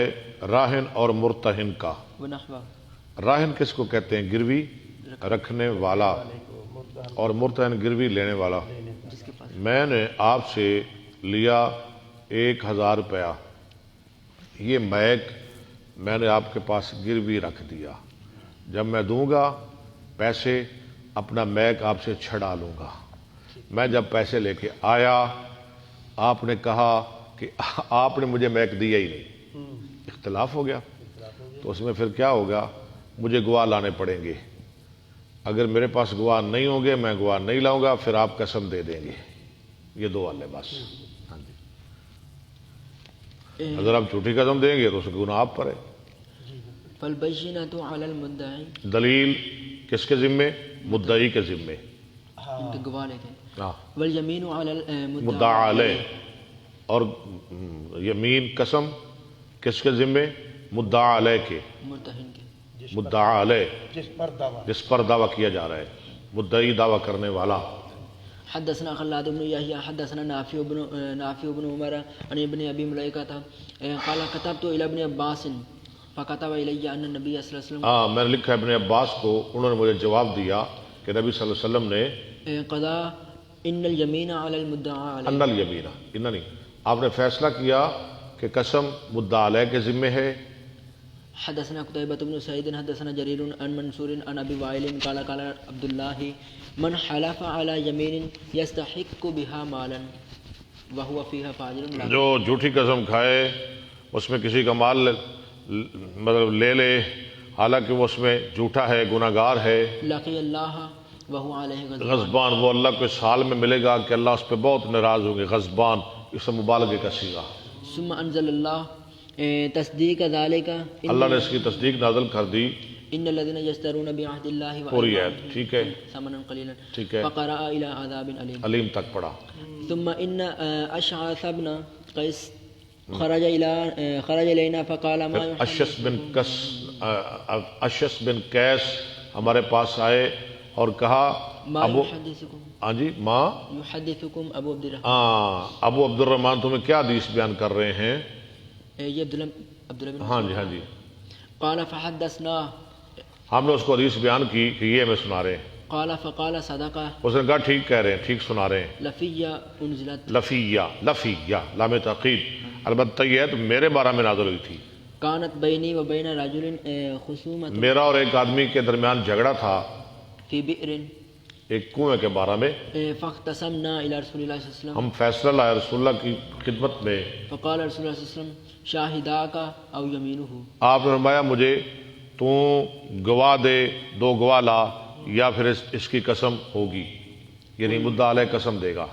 A: راہن اور مرتہن کا.
C: ونحوه.
A: راہن کس کو کہتے ہیں؟ گروی رکھنے والا، اور مرتہن گروی لینے والا.
C: جس کے پاس
A: میں نے آپ سے لیا 1000 روپیہ، یہ میک میں نے آپ کے پاس گروی رکھ دیا، جب میں دوں گا پیسے اپنا میک آپ سے چھڑا لوں گا. میں جب پیسے لے کے آیا آپ نے کہا کہ آپ نے مجھے میک دیا ہی نہیں، اختلاف ہو گیا. تو اس میں پھر کیا ہوگا؟ مجھے گواہ لانے پڑیں گے، اگر میرے پاس گواہ نہیں ہوں گے میں گواہ نہیں لاؤں گا، پھر آپ قسم دے دیں گے۔ یہ دو حل ہے بس۔ ہاں جی، اگر آپ جھوٹی قسم دیں گے تو اس گناہ آپ پر ہے۔
C: فالبینۃ علی المدعی،
A: دلیل کس کے ذمے؟ مدعی کے ذمے،
C: ان کے گواہ لیتے ہیں۔
A: ہاں،
C: والیمین علی
A: مدعا
C: المدعی
A: علیہ، اور یمین قسم کس کے ذمے؟ مدعا علیہ کے،
C: مرتہن کے۔
A: مدعا علیہ
B: جس پر دعویٰ
A: جس پر دعویٰ کیا جا رہا ہے، مدعی دعویٰ کرنے والا۔
C: حدثنا خلاد بن یحییٰ حدثنا نافع بن عمر عن ابن ابی ملیکہ قال كتبت الى ابن عباس فكتب الي ان النبي صلی اللہ علیہ وسلم
A: ہاں، میں نے لکھا ابن عباس کو، انہوں نے مجھے جواب دیا کہ نبی صلی اللہ علیہ وسلم نے
C: قضا ان الیمین علی المدعا علیہ،
A: ان الیمین، ان نہیں، آپ نے فیصلہ کیا کہ قسم مدعا علیہ کے ذمے ہے۔
C: حدثنا قتيبة بن سعيد حدثنا جرير عن منصور عن ابي وائل قال قال عبد الله من حلف على يمين يستحق بها مالا وهو فيها فاجر لا،
A: جو جھوٹی قسم کھائے اس میں کسی کا مال مطلب لے لے حالانکہ وہ اس میں جھوٹا ہے، گناہ گار ہے،
C: لقي الله وهو عليه غضبان،
A: غضبان، وہ اللہ کو اس حال میں ملے گا کہ اللہ اس پہ بہت ناراض ہوں گے۔ غضبان اس سے مبالغے کا صیغہ۔
C: ثم انزل الله تصدیق ذلك
A: اللہ نے اس کی تصدیق نازل کر دی،
C: ان الذين يشترون بعهد الله
A: پوری آیت، ٹھیک ہے،
C: ثمنا قليلا
A: ٹھیک ہے،
C: فقرأ الى عذاب عليم۔
A: علیم تک پڑھا۔
C: ثم ان اشعث بن قیس خرج الینا فقال ما
A: اشس بن قیس ہمارے پاس آئے اور کہا
C: ما
A: ابو،
C: يحدثكم
A: ہاں جی، ماں،
C: يحدثكم ابو عبد الرحمن،
A: ابو عبد الرحمن تمہیں کیا حدیث بیان کر رہے ہیں؟
C: یہ عبداللہ بن
A: ہاں جی، ہاں جی،
C: قال فحدثنا،
A: ہم نے اس کو حدیث بیان کی کہ یہ ہمیں سنا رہے ہیں۔
C: قال فقال صدق
A: اس نے کہا ٹھیک کہہ رہے ہیں، ٹھیک سنا رہے ہیں۔
C: لفیہ انزلت،
A: لفیہ لام تحقیق، البتہ یہ ہے تو میرے بارے میں نازل ہوئی تھی۔
C: کانت بینی و بین رجل خصومت
A: میرا اور ایک آدمی کے درمیان جھگڑا تھا
C: فی بئر
A: ایک کنویں کے بارے میں،
C: فاختصمنا الى رسول اللہ صلی اللہ علیہ وسلم
A: ہم فیصلہ لائے رسول اللہ کی خدمت میں۔
C: فقال رسول اللہ صلی اللہ علیہ وسلم شاہداک او یمینہ،
A: آپ نے فرمایا مجھے تو گواہ دے، دو گواہ لا، یا پھر اس کی قسم ہوگی، یعنی مدعا علیہ قسم دے گا۔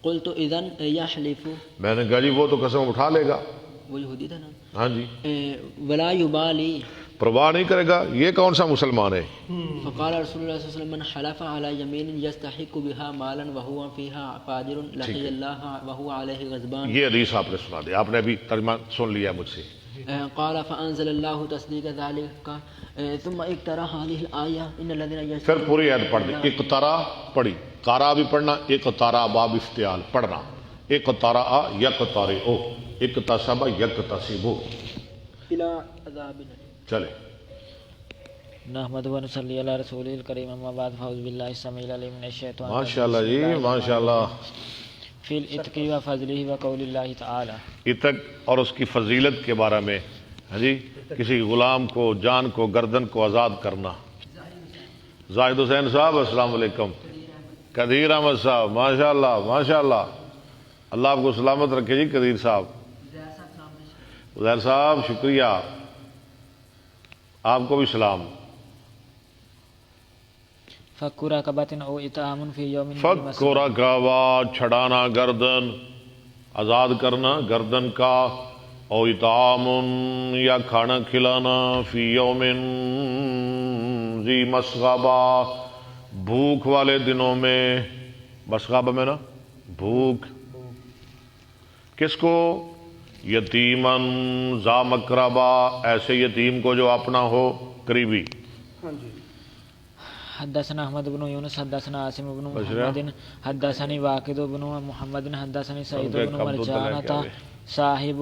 C: قلت اذن یحلف،
A: میں نے کہا جی وہ تو قسم اٹھا لے گا،
C: وہ یہودی تھا نا،
A: ہاں جی،
C: ولا یبالی،
A: پرواہ نہیں کرے گا، یہ کون سا مسلمان ہے؟
C: فقال رسول اللہ صلی اللہ علیہ وسلم من حلف على يمين يستحق بها مالا وهو فيها فاجر لقي الله وهو عليه غضبان۔
A: یہ حدیث آپ نے سنا دی، آپ نے ابھی ترجمہ سن لیا مجھ سے۔
C: قال فانزل الله تصديق ذلك ثم اقترا هذه الايه ان الذين
A: پھر پوری آیت پڑھ دی، اقترا پڑھی، قارا بھی پڑھنا، اقترا باب افتعال پڑھنا، اقترا یقترئ، اقتصب یقتصب،
C: الى عذاب،
D: چلے نحمد و نصلی علی رسول الکریم، اما بعد فاعوذ باللہ السمیع العلیم من الشیطان
A: ماشاءاللہ جی، ماشاءاللہ۔
D: فی العتق و فضلہ و قول اللہ تعالی،
A: عتق اور اس کی فضیلت کے بارے میں، ہاں جی، کسی غلام کو، جان کو، گردن کو آزاد کرنا۔ زاہد حسین صاحب السلام علیکم، قدیر احمد صاحب ماشاءاللہ ماشاءاللہ، اللہ آپ کو سلامت رکھے جی۔ قدیر صاحب، عزیر صاحب شکریہ، آپ کو بھی سلام۔
D: فک رقبۃ او اطعام فی یوم،
A: فک رقبہ چھڑانا گردن، آزاد کرنا گردن کا، او اطعام یا کھانا کھلانا، فی یوم ذی مسغبہ بھوک والے دنوں میں، مسغبہ میں نا بھوک، کس کو؟ یتیمن ذا مقربہ، ایسے یتیم کو جو اپنا ہو، قریبی۔
D: حدثنا احمد بن یونس حدثنا عاصم بن محمد حدثني واقد بن محمد حدثني سعید بن مرجانة صاحب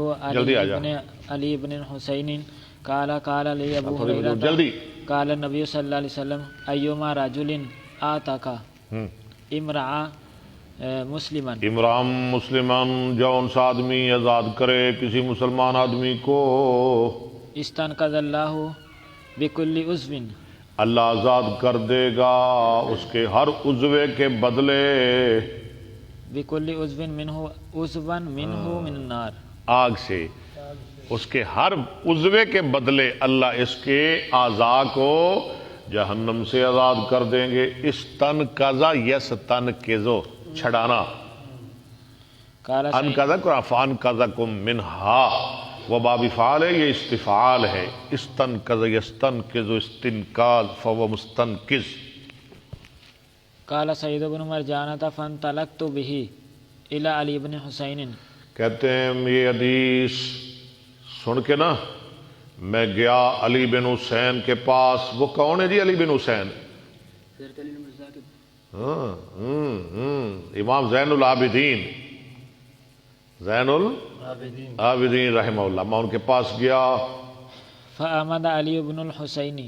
D: علی بن حسین قال قال لي ابو هريرة قال النبي صلی اللہ علیہ وسلم ایما رجل آتاک امرأ مسلما،
A: امرام مسلمان، جون سا آدمی آزاد کرے کسی مسلمان آدمی کو،
D: استنقذ اللہ بکل عضو،
A: اللہ آزاد کر دے گا اس کے ہر عضوے کے بدلے،
D: بکل عضو منہ عضوا منہ من النار،
A: آگ سے، اس کے ہر عضوے کے بدلے اللہ اس کے اعضاء کو جہنم سے آزاد کر دیں گے. استنقذ یستنقذ چھڑانا،
D: قال
A: انقذ فانقذکم منہا، وہ باب فعال ہے، یہ استفعال ہے. استنقذ یستنقذ استنقاذ فهو مستنقذ.
D: قال سعید بن مرجانة فانطلقت به الى علی بن حسین.
A: کہتے ہیں یہ حدیث سن کے نا میں گیا علی بن حسین کے پاس. وہ کون ہے جی علی بن حسین؟ امام زین العابدین، زین العابدین رحمہ اللہ. میں ان کے پاس گیا
D: فآمد علی بن الحسین.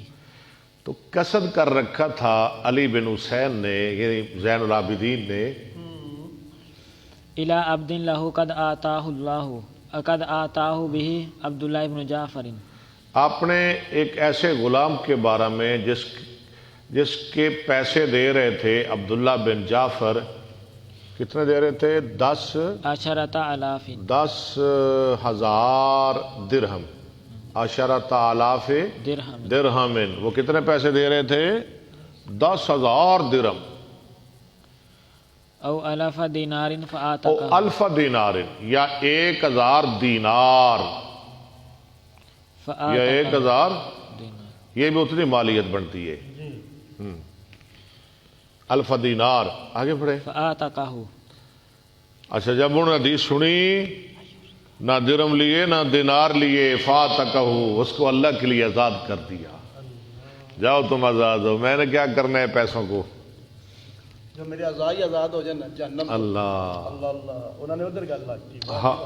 A: تو قصد کر رکھا تھا علی بن حسین نے، یعنی زین العابدین نے،
D: الى عبد له قد آتاہ اللہ قد آتاہ به عبداللہ بن جعفر.
A: اپنے ایک ایسے غلام کے بارے میں جس کے پیسے دے رہے تھے عبداللہ بن جعفر. کتنے دے رہے تھے؟
D: 10,000
A: 10,000 درہم. 10,000 درہم. وہ کتنے پیسے دے رہے تھے؟ 10,000 درہم.
D: او 1000 دینار
A: او
D: فآتاہ.
A: 1000 دینار یا 1000 دینار یا 1000، یہ بھی اتنی مالیت بنتی ہے. 1000 دینار. آگے پڑھے.
D: فآتاہ.
A: اچھا جب انہوں نے حدیث سنی، نہ درم لیے نہ دینار لیے، فاتقہ، اس کو اللہ کے لیے آزاد کر دیا. جاؤ تم آزاد ہو، میں نے کیا کرنا ہے پیسوں کو.
B: جو میرے اعضاء ہی آزاد ہو جائیں جہنم سے.
A: اللہ
B: اللہ اللہ، انہوں نے ادھر گل کی.
A: ہاں.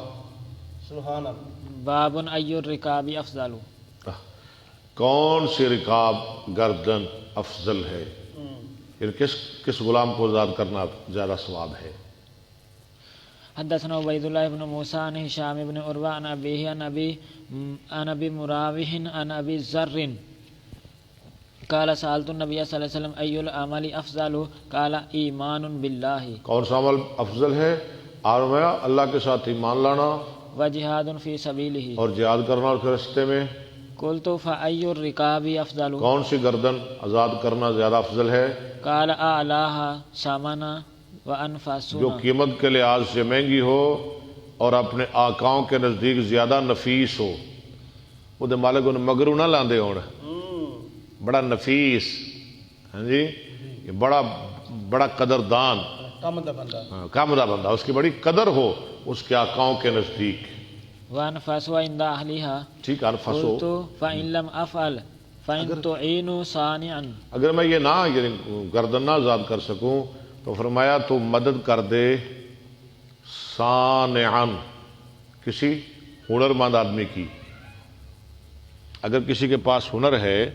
B: سبحان اللہ.
D: باب ای الرکاب افضل.
A: کون سی رکاب گردن افضل ہے؟ پھر کس غلام کو آزاد کرنا زیادہ ثواب ہے؟
D: حدثنا عبید اللہ بن موسیٰ عن ہشام بن عروہ عن ابیہ عن ابی مراوح عن ابی ذر قال سألت النبی صلی اللہ علیہ وسلم ای العمل افضل قال ایمان باللہ.
A: کون سا عمل افضل ہے؟ اور میں اللہ کے ساتھ ایمان لانا
D: وجہاد فی سبیلہ.
A: اور جہاد کرنا اس کے راستے میں.
D: قلت فای الرکاب افضل.
A: کون سی گردن آزاد کرنا زیادہ افضل ہے؟
D: قال اعلاها ثمنا وانفاسها.
A: جو قیمت کے لحاظ سے مہنگی ہو اور اپنے آقاؤں کے نزدیک زیادہ نفیس ہو. وہ دے مالک انہیں مگرو نہ لاندے ہون، بڑا نفیس، ہاں جی، یہ بڑا قدردان،
B: کم دا بندہ.
A: کام دا بندہ، اس کی بڑی قدر ہو اس کے آقاؤں کے نزدیک.
D: وانفاسوا عند اهلها.
A: ٹھیک ہے. انفسو،
D: قلت فان لم افعل فان تعینوا صانعا.
A: اگر میں یہ نہ گردن نہ آزاد کر سکوں تو فرمایا تو مدد کر دے صانعا، کسی ہنرمند آدمی کی. اگر کسی کے پاس ہنر ہے،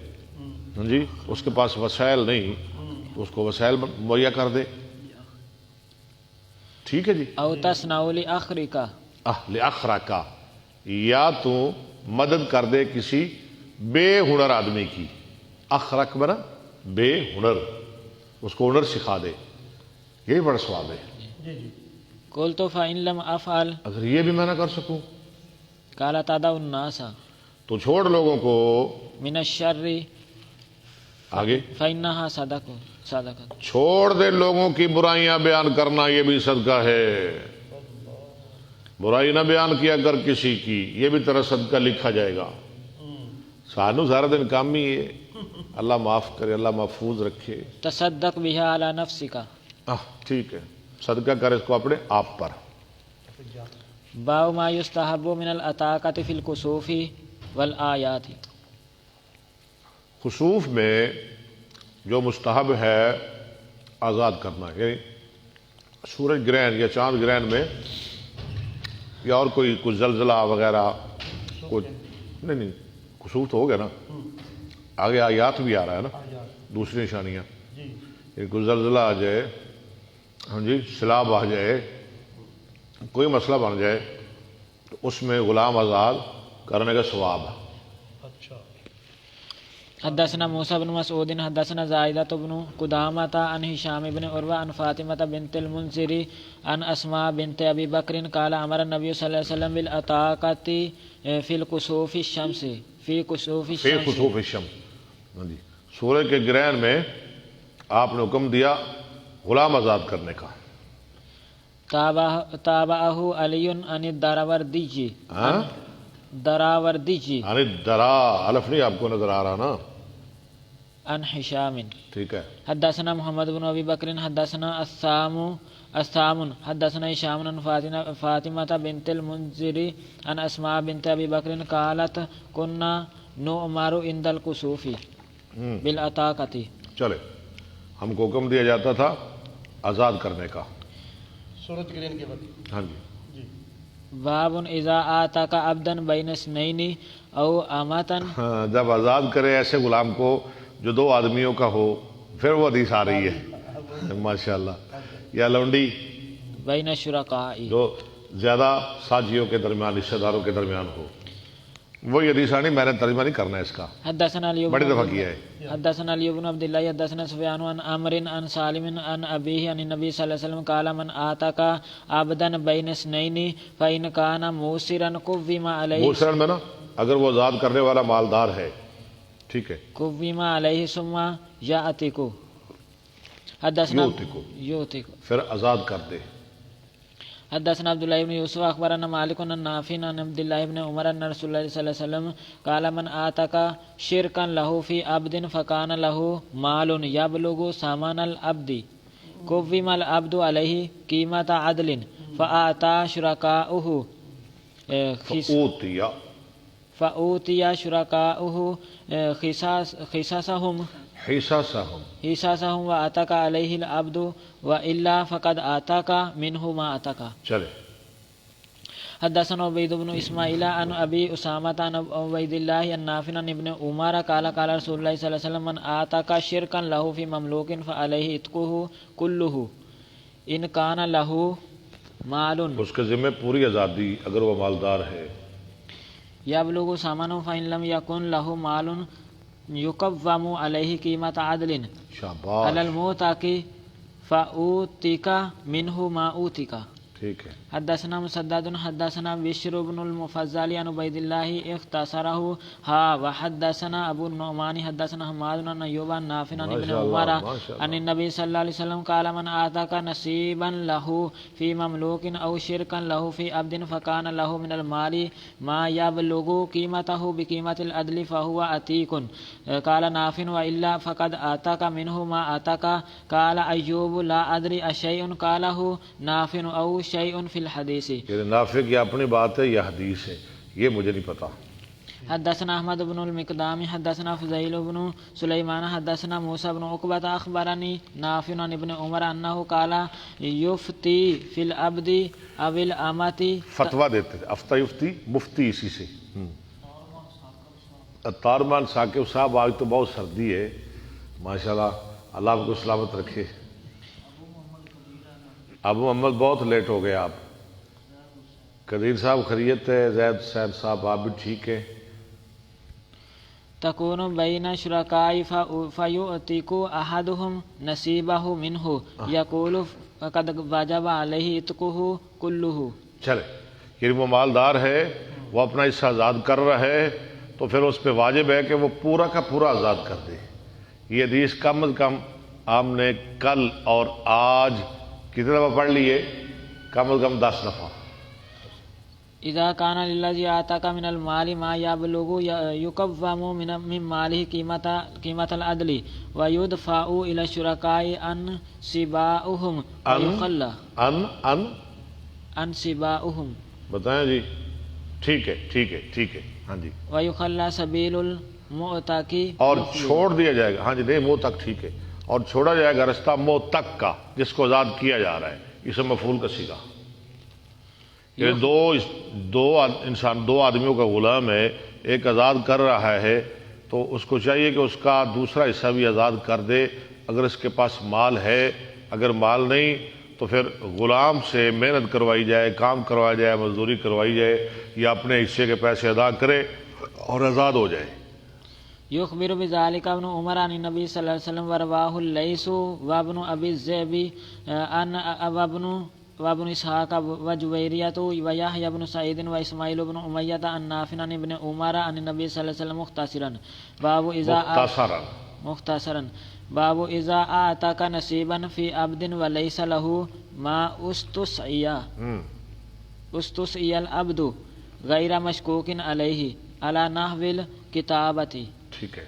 A: ہاں جی، اس کے پاس وسائل نہیں تو اس کو وسائل مہیا کر دے. ٹھیک ہے جی.
D: او تصنع لاخرک.
A: لأخرک، یا تو مدد کر دے کسی بے ہنر آدمی کی. اخرک بنا بے ہنر، اس کو ہنر سکھا دے، یہی بڑا ثواب ہے.
D: قلت فان لم افعل.
A: اگر یہ بھی میں نہ کر سکوں،
D: قال تدع الناس
A: تو چھوڑ لوگوں کو
D: من الشر
A: آگے،
D: فانها صدقہ.
A: چھوڑ دے لوگوں کی برائیاں بیان کرنا، یہ بھی صدقہ ہے. برائی نہ بیان کیا کر کسی کی، یہ بھی تیرا صدقہ لکھا جائے گا. سانو سارا دن کام ہی ہے. اللہ معاف کرے، اللہ محفوظ رکھے.
D: تصدق بها على نفسک.
A: ٹھیک ہے، صدقہ کر اس کو اپنے آپ پر.
D: باب ما یستحب من العتاقۃ فی الکسوف والآیات.
A: خسوف میں جو مستحب ہے آزاد کرنا، یعنی سورج گرہن یا چاند گرہن میں یا اور کوئی زلزلہ وغیرہ، کوئی نہیں خسوف تو ہو گیا نا، آگے آیات بھی آ رہا ہے نا، دوسری نشانیاں. کوئی زلزلہ آ جائے، ہاں جی، سیلاب آ جائے، کوئی مسئلہ بن جائے تو اس میں غلام آزاد کرنے کا ثواب ہے.
D: حدثنا موسى بن مسعود حدثنا زائدة بن قدامة عن هشام بن عروة عن فاطمة بنت المنذر عن أسماء بنت أبي بكر قال أمر النبي صلى الله عليه وسلم بالأتاقة في الكسوف الشمس في كسوف
A: الشمس. جی سورج کے گرہن میں آپ نے حکم دیا غلام آزاد کرنے کا.
D: تابعه علي عن الدراوردي دراوردی
A: یعنی درا الف نہیں آپ کو نظر آ رہا نا.
D: عن هشام
A: ٹھیک ہے.
D: حدثنا محمد بن ابي بكر حدثنا السام حدثنا هشام عن فاطمة بنت المنذر عن اسماء بنت ابي بكر قالت كنا نؤمر عند الكسوف بالعتاقة.
A: چلے ہم کو حکم دیا جاتا تھا آزاد کرنے کا
B: سورج گرہن کے وقت.
A: ہاں جی.
D: باب اذا آتاك عبدا بين اثنين او امة.
A: جب آزاد کرے ایسے غلام کو جو دو آدمیوں کا ہو. پھر وہ حدیث آ رہی ہے ماشاءاللہ. یا لونڈی
D: بین الشرکاء
A: جو زیادہ ساتھیوں کے درمیان رشتہ داروں کے درمیان ہو. وہی حدیث آنی میں نے ترجمہ نہیں کرنا ہے اس کا,
D: حدثنا علی
A: بڑی دفعہ کیا ہے.
D: حدثنا علی بن عبد الله حدثنا سفیان عن عمرو عن سالم عن ابيه عن النبي صلى الله عليه وسلم قال من آتاك عبدا بين اثنين فإن كان موسرا قوم عليه.
A: موسرا میں نا اگر وہ آزاد کرنے والا مالدار ہے ٹھیک ہے
D: قوم عليه ثم يأتيك حدثنا
A: یوتیکو پھر آزاد کر دے.
D: حدثنا عبد الله بن يوسف اخبرنا مالك عن نافع عن عبد الله بن عمر ان رسول الله صلى الله عليه وسلم قال من آتاك شركا له في عبد فكان له مال يبلغ ثمن العبد قوم العبد عليه قيمة عدل فآتى شركاؤه فأوتي شركاؤه حصصهم وآتاك عليه العبد وإلا فقد آتاك منه ما آتاك.
A: چلے.
D: حدثنا عبید بن اسماعیل عن ابی اسامہ عن عبید اللہ عن نافع عن ابن عمر قال قال رسول اللہ صلی اللہ علیہ وسلم من آتاك شركا له في مملوك فعليه عتقه كله ان كان له مال.
A: اس کے ذمہ پوری آزادی اگر وہ مالدار ہے.
D: یبلغ ثمنه فإن لم يكن له مال یقوم علیہ قیمت عدل علی الموتاق فأوتیک منہ ما اوتیک.
A: ٹھیک ہے.
D: حدثنا مسدد حدثنا بشر بن المفضل عن عبید اللہ اختصرہ ہا وحدثنا ابو النعمان حدثنا حماد عن ایوب عن نافع عن ابن عمر عن النبی صلی اللہ علیہ وسلم قال من آتاک نصیبا له فی مملوک او شرکا له فی عبد فکان له من المال ما یبلغ قیمته بقیمت العدل فهو عتیق. قال نافع والا فقد آتاک منه ما آتاک. قال ایوب لا ادری اشیء قاله نافع او شیء فی الحدیث.
A: یہ نافع کی اپنی بات ہے یا حدیث ہے یہ مجھے نہیں پتا.
D: حدثنا احمد بن المقدام حدثنا فضیل بن سلیمان حدثنا موسیٰ بن عقبہ اخبرنی نافع عن ابن عمر انہ قال یفتی فی العبد او الامۃ.
A: فتویٰ دیتے تھے. افتہ یفتی مفتی اسی سے. تارمان ثاقب صاحب آج تو بہت سردی ہے ماشاءاللہ, اللہ آپ کو سلامت رکھے. ابو محمد بہت لیٹ ہو گئے آپ. قدیر صاحب خیریت ہے. زید حسین صاحب آپ بھی ٹھیک ہے.
D: تکون بین شرکاء فیؤتیک احدهم نصیبہ منہ یقول فقد وجب علیہ عتقہ کلہ.
A: چلے یہ وہ مالدار ہے وہ اپنا حصہ آزاد کر رہا ہے تو پھر اس پہ واجب ہے کہ وہ پورا کا پورا آزاد کر دے. یہ حدیث کم از کم آپ نے کل اور آج کتنے دفعہ پڑھ لیے؟ کم از کم 10 دفعہ.
D: اذا کان للذی آتاک من المال ما یبلغ یقوم من مالہ قیمت العدل ویدفع الی الشرکاء انصباؤہم ویخلی انصباؤہم.
A: بتائیں جی. ٹھیک ہے ٹھیک ہے ٹھیک ہے. ہاں جی.
D: ویخلی سبیل المعتق
A: اور چھوڑ دیا جائے گا. ہاں جی نہیں موت تک ٹھیک ہے. اور چھوڑا جائے گا رستہ موت تک کا جس کو آزاد کیا جا رہا ہے. اسے مفعول کا صیغہ. یہ دو آدمیوں کا غلام ہے, ایک آزاد کر رہا ہے تو اس کو چاہیے کہ اس کا دوسرا حصہ بھی آزاد کر دے اگر اس کے پاس مال ہے. اگر مال نہیں تو پھر غلام سے محنت کروائی جائے, کام کروایا جائے, مزدوری کروائی جائے یا اپنے حصے کے پیسے ادا کرے اور آزاد ہو جائے.
D: يخبر بذلك ابن عمر عن النبي صلى الله عليه وسلم ورواه الليث وابن أبي الذئب أن وابن إسحاق وجويرية ويحيى بن سعيد وإسماعيل بن أمية عن نافع عن ابن عمر عن النبي صلى الله عليه وسلم مختصرا باب إذا أعتق نصيبا في عبد وليس له ما استسعي العبد غیر مشکوک علیہ علی نحو الکتابۃ.
A: ٹھیک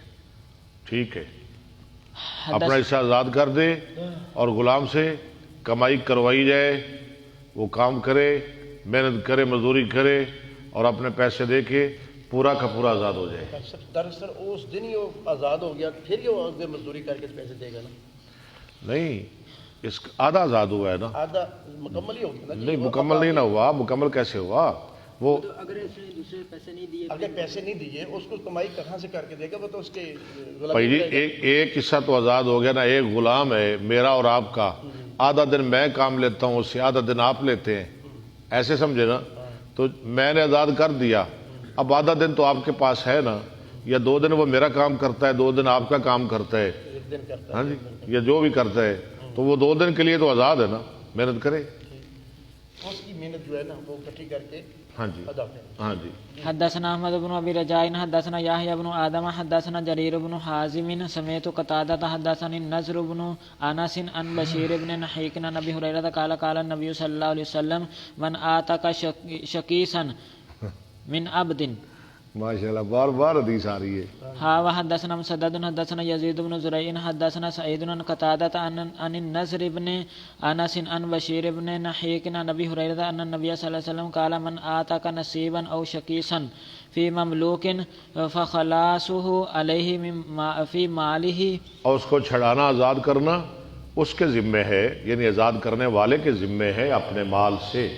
A: ہے اپنا حصہ آزاد کر دے اور غلام سے کمائی کروائی جائے، وہ کام کرے، محنت کرے، مزدوری کرے اور اپنے پیسے دے کے پورا کا پورا آزاد ہو جائے.
B: دراصل اس دن ہی وہ آزاد ہو گیا، پھر ہی وہ مزدوری کر کے پیسے دے گا نا؟
A: نہیں، اس آدھا آزاد ہوا ہے نا،
B: آدھا مکمل ہی ہو گیا نا.
A: نہیں مکمل نہیں نہ ہوا. مکمل کیسے ہوا؟ وہ
C: اگر اس نے دوسرے پیسے نہیں دیے،
B: اگر پیسے نہیں دیے اس کو کمائی کہاں سے کر کے دے گا؟ وہ تو اس کے
A: بھائی جی ایک حصہ تو آزاد ہو گیا نا. ایک غلام ہے میرا اور آپ کا، آدھا دن میں کام لیتا ہوں اس سے، آدھا دن آپ لیتے ہیں، ایسے سمجھے نا. تو میں نے آزاد کر دیا، اب آدھا دن تو آپ کے پاس ہے نا، یا 2 دن وہ میرا کام کرتا ہے، 2 دن آپ کا کام کرتا ہے،
B: ایک دن کرتا
A: ہاں جی، یا جو بھی کرتا ہے، تو وہ 2 دن کے لیے تو آزاد ہے نا، محنت کرے.
B: اس کی محنت جو ہے نا وہ اکٹھی کر کے
A: ہاں جی
B: ادا کرے.
A: ہاں جی.
D: حدثنا احمد بن ابي رجاء حدثنا يحيى بن آدم حدثنا جرير بن حازم سمعت قتادة حدثني النضر بن انس عن بشير بن نحيك عن ابي هريرة قال قال النبي صلى الله عليه وسلم من آتك شكيسا من عبد.
A: ماشاءاللہ بار بار حدیث آ رہی ہے.
D: ہاں وحدثنا مسدد حدثنا يزيد بن زريع حدثنا سعيد بن قتادة عن النضر بن انس عن بشير بن نحيك عن ابي هريرة ان النبي صلى الله عليه وسلم قال من آتاك نصيبا او شكيسا في مملوك فخلاصه عليه في ماله.
A: اور اس کو چھڑانا، آزاد کرنا اس کے ذمے ہے، یعنی آزاد کرنے والے کے ذمے ہے اپنے مال سے.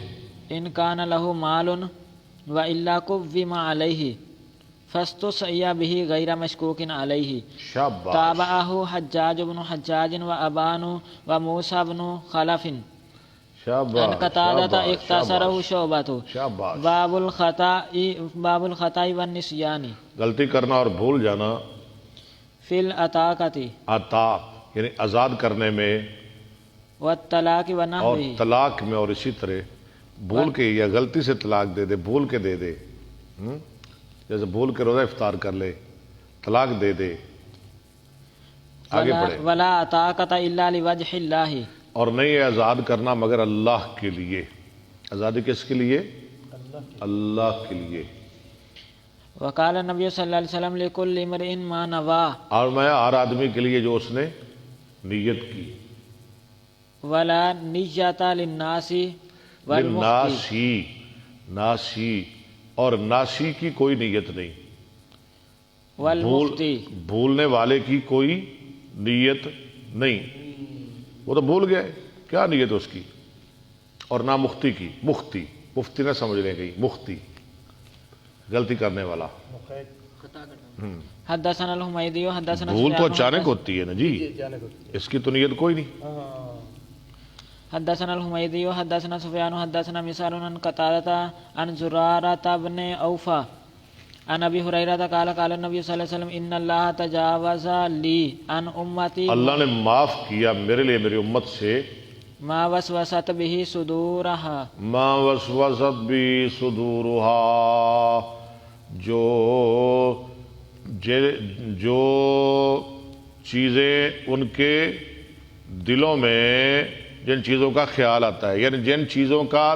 D: ان كان له مال وإلا قوم عليه فاستسعي به غير مشكوك عليه.
A: شاباش.
D: تابعه حجاج بن حجاج وأبان وموسى بن خلف.
A: شاباش.
D: ان قتادة اختصره شعبة.
A: شاباش.
D: باب الخطأ والنسيان
A: غلطی کرنا اور بھول جانا.
D: فی العتاقة
A: عطا یعنی آزاد کرنے میں
D: والطلاق
A: اور
D: ونحوه.
A: طلاق میں، اور اسی طرح بھول کے یا غلطی سے طلاق دے دے، بھول کے دے دے، جیسے بھول کے روزہ افطار کر لے، طلاق دے دے. آگے پڑھے.
D: ولا عتاقة الا لوجه الله.
A: اور نہیں ہے آزاد کرنا مگر اللہ کے لیے. آزادی کس کے لیے؟ اللہ کے لیے.
D: وقال النبي صلی اللہ علیہ وسلم لكل امرئ ما نوى.
A: اور میں ہر آدمی کے لیے جو اس نے نیت کی.
D: ولا نیت للناس
A: ناسی، ناسی اور ناسی کی کوئی نیت نہیں.
D: والمفتی
A: بھولنے والے کی کوئی نیت نہیں، وہ تو بھول گئے، کیا نیت اس کی. اور نہ مختی کی. مفتی نہ سمجھ لیں گئی، مختی غلطی کرنے والا.
D: حدثنا الحمیدی حدثنا
A: بھول تو اچانک ہوتی ہے نا جی،
B: جانے کو.
A: اس کی تو نیت کوئی نہیں.
D: حدثنا الحمیدی حدثنا سفیان حدثنا مسعر عن قتادة عن زرارة بن اوفى عن ابي هريرة قال قال النبي صلی اللہ علیہ وسلم ان اللہ تجاوز لی عن امتی.
A: اللہ نے معاف کیا میرے لیے میری امت سے
D: ما وسوست به صدورها.
A: ما وسوست بھی صدورها، جو چیزیں ان کے دلوں میں، جن چیزوں کا خیال آتا ہے، یعنی جن چیزوں کا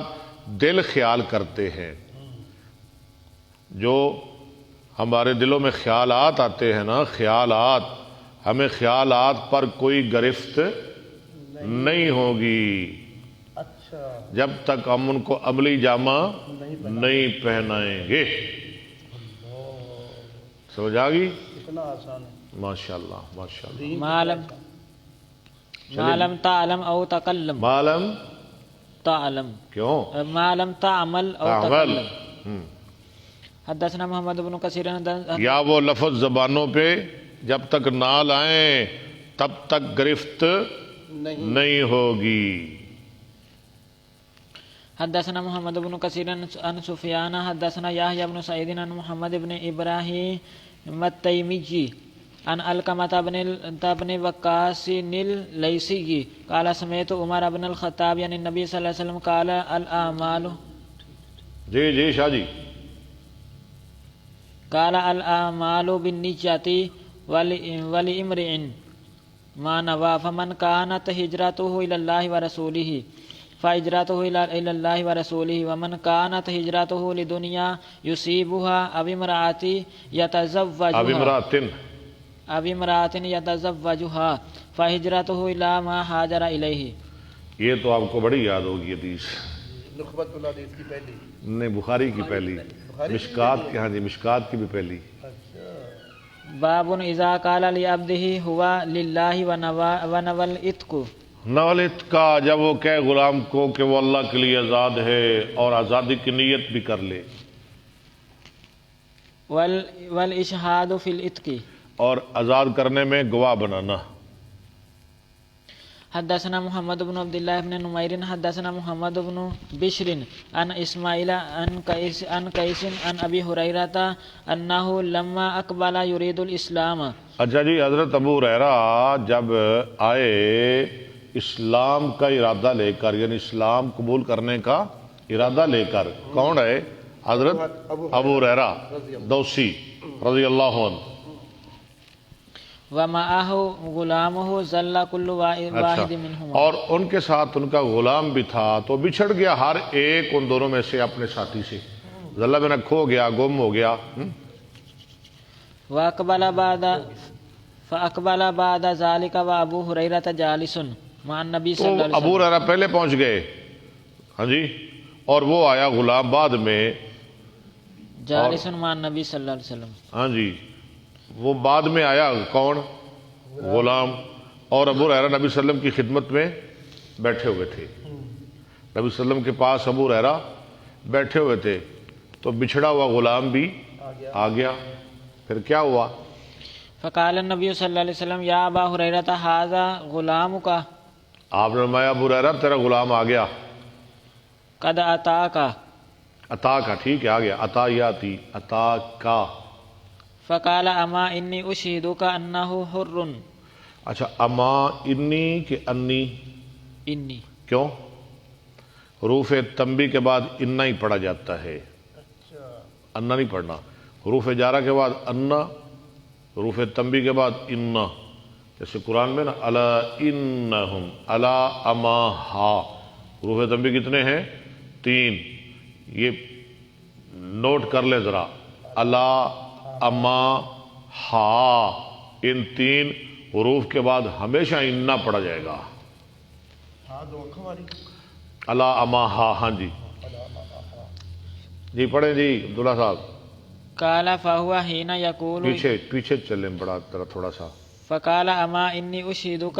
A: دل خیال کرتے ہیں، جو ہمارے دلوں میں خیالات آتے ہیں نا، خیالات، ہمیں خیالات پر کوئی گرفت نہیں ہوگی
B: اچھا،
A: جب تک ہم ان کو عملی جامہ نہیں پہنائیں گے. سمجھ آ گئی؟
B: اتنا آسان ہے.
A: ماشاءاللہ ماشاءاللہ.
D: ما لم تعلم او تکلم.
A: معلم
D: تعلم
A: کیوں؟
D: ما لم تعمل او
A: تعمل.
D: تکلم. حدثنا محمد بن کثیر
A: یا وہ لفظ زبانوں پہ جب تک نہ لائیں تب تک گرفت نہیں ہوگی.
D: حدثنا محمد بن کثیر عن سفیان حدثنا یحیی بن سعید عن محمد بن التيمي عن علقمة بن وقاص الليثي قال سمعت عمر بن الخطاب عن النبي صلى الله عليه وسلم قال الأعمال
A: جی شاہ جی
D: قال الأعمال بالنيات ولامرئ ما نوى فمن كانت هجرته إلى الله ورسوله فهجرته إلى الله ورسوله ومن كانت هجرته لدنيا يصيبها أو امرأة يتزوجها فهجرته إلى ما هاجر إليه.
A: یہ تو آپ کو بڑی یاد ہوگی حدیث،
B: نخبت الحدیث کی پہلی،
A: نہیں بخاری کی پہلی، مشکات کی، ہاں جی مشکات کی بھی پہلی.
D: باب اذا قال لعبده هو لله ونوى الاتق.
A: نولت کا جب وہ کہے غلام کو کہ وہ اللہ کے لیے آزاد ہے اور آزادی کی نیت بھی کر لے.
D: والاشهاد في الاتق، اور
A: آزاد کرنے میں گواہ بنانا.
D: حدثنا محمد بن عبد الله بن نمير حدثنا محمد بن بشر عن اسماعيل عن قيس عن ابي هريره انه لما اقبل يريد الاسلام.
A: اچھا جی، حضرت ابو ہریرہ جب آئے اسلام کا ارادہ لے کر، یعنی اسلام قبول کرنے کا ارادہ لے کر، کون ہے؟ حضرت ابو ہریرہ دوسی رضی اللہ عنہ.
D: وَمَعَهُ غُلَامُهُ زَلَّ كُلُّ وَاحِدٍ مِّنْهُمَا،
A: اور ان کے ساتھ ان کا غلام بھی تھا، تو بچھڑ گیا ہر ایک ان دونوں میں سے اپنے ساتھی سے، زلہ بنا کھو گیا، گم ہو گیا.
D: فَأَقْبَلَ بَعْدَ ذَلِكَ وَأَبُو هُرَيْرَةَ جَالِسٌ مع النبي صلی اللہ علیہ وسلم.
A: ابو ہریرہ پہلے پہنچ گئے، ہاں جی، اور وہ آیا غلام بعد میں،
D: جالسٌ مع النبي صلی اللہ علیہ وسلم.
A: ہاں جی، وہ بعد میں آیا، کون؟ غلام. اور ابو ہریرہ نبی صلی اللہ علیہ وسلم کی خدمت میں بیٹھے ہوئے تھے، نبی صلی اللہ علیہ وسلم کے پاس ابو ہریرہ بیٹھے ہوئے تھے، تو بچھڑا ہوا غلام بھی آ گیا. پھر کیا ہوا؟
D: فقال النبی صلی اللہ علیہ وسلم یا ابا ہریرہ ھذا غلامک،
A: آپ نے فرمایا ابو ہریرہ تیرا غلام آ گیا.
D: قد اتاک،
A: عطا کا، ٹھیک ہے، آ گیا، عطا یاتی، عطا کا.
D: فقال اما انی اشہدک انہ حر.
A: اچھا، اما انی کہ انی؟
D: انی.
A: کیوں؟ حروف تنبیہ کے بعد انا ہی پڑھا جاتا ہے، انا نہیں پڑھنا. حروف جارہ کے بعد انا، حروف تنبیہ کے بعد انا. جیسے قرآن میں نا الا انہم، الا اما ہا، حروف تنبیہ کتنے ہیں؟ 3. یہ نوٹ کر لے ذرا، الا اما ہا، ان 3 حروف کے بعد ہمیشہ انا پڑھا جائے گا. الا اما ہا، ہاں جی جی پڑھیں جی عبداللہ صاحب.
D: قال فهو حين يقول،
A: پیچھے چلیں بڑا تھوڑا سا.
D: فقال اما انی اشہدک،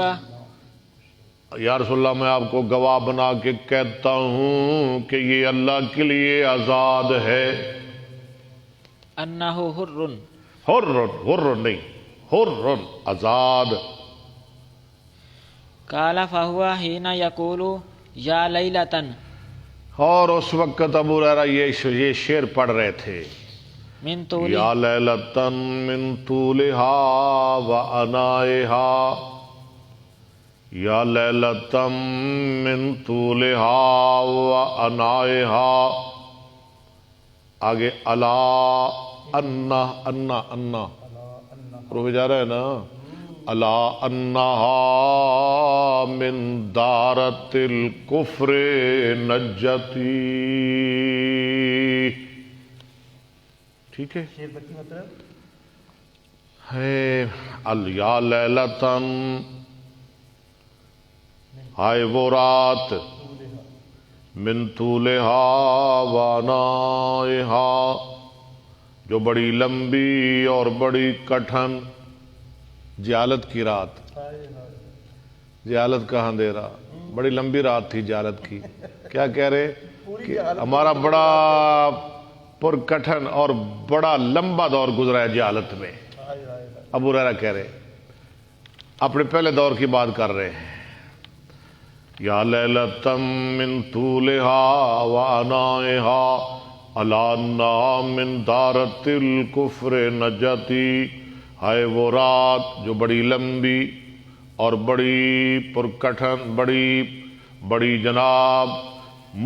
A: یا رسول اللہ میں آپ کو گواہ بنا کے کہتا ہوں کہ یہ اللہ کے لیے آزاد ہے.
D: انہ حر،
A: حر نہیں، حر آزاد.
D: قال فهو حين يقول یا لیلۃ،
A: اور اس وقت ابو ہریرہ یہ شعر پڑھ رہے تھے،
D: من طول،
A: یا لیلۃ من طولها وعنائها، یا لیلۃ من طولها وعنائها. آگے الا انا، انا انا روح جا رہا ہے نا، الا انہا من دارت الکفر نجتی. ٹھیک ہے، ہے یا لیلتن، ہائے وہ رات، من طولہا وانائہا، جو بڑی لمبی اور بڑی کٹھن، جہالت کی رات. جہالت کا اندھیرا، بڑی لمبی رات تھی جہالت کی. کیا کہہ رہے کہ ہمارا بڑا پرکٹھن اور بڑا لمبا دور گزرا ہے جہالت میں. ابو ہریرہ کہہ رہے، اپنے پہلے دور کی بات کر رہے ہیں. یا لیلۃ من طولہا وعنائہا، الا انہا من دارت الکفر نجتی، ہے وہ رات جو بڑی لمبی اور بڑی پرکٹھن، بڑی جناب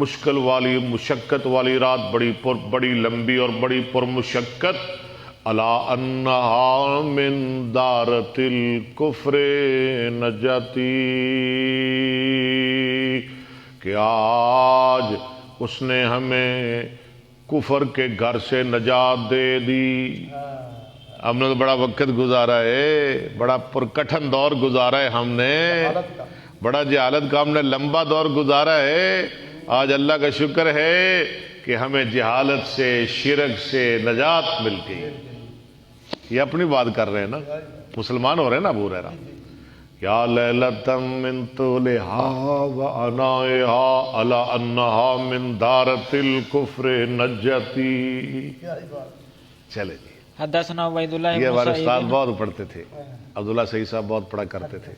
A: مشکل والی، مشقت والی رات، بڑی لمبی اور بڑی پرمشقت. الا انہا من دارت الکفر نجتی، کہ آج اس نے ہمیں کفر کے گھر سے نجات دے دی. ہم نے تو بڑا وقت گزارا ہے، بڑا پرکٹھن دور گزارا ہے، ہم نے بڑا جہالت کا ہم نے لمبا دور گزارا ہے. آج اللہ کا شکر ہے کہ ہمیں جہالت سے، شرک سے نجات مل گئی. یہ اپنی بات کر رہے ہیں نا، مسلمان ہو رہے ہیں نا ابو ہریرہ. یا لیلۃ من طولها وعنائها الا انها من دارت الکفر نجتی. چلے جی،
D: حدثنا عبید اللہ
A: یہ
D: بن
A: ہمارے استاد
D: سعید
A: بہت پڑھتے تھے، عبداللہ سعید صاحب بہت پڑھا کرتے تھے.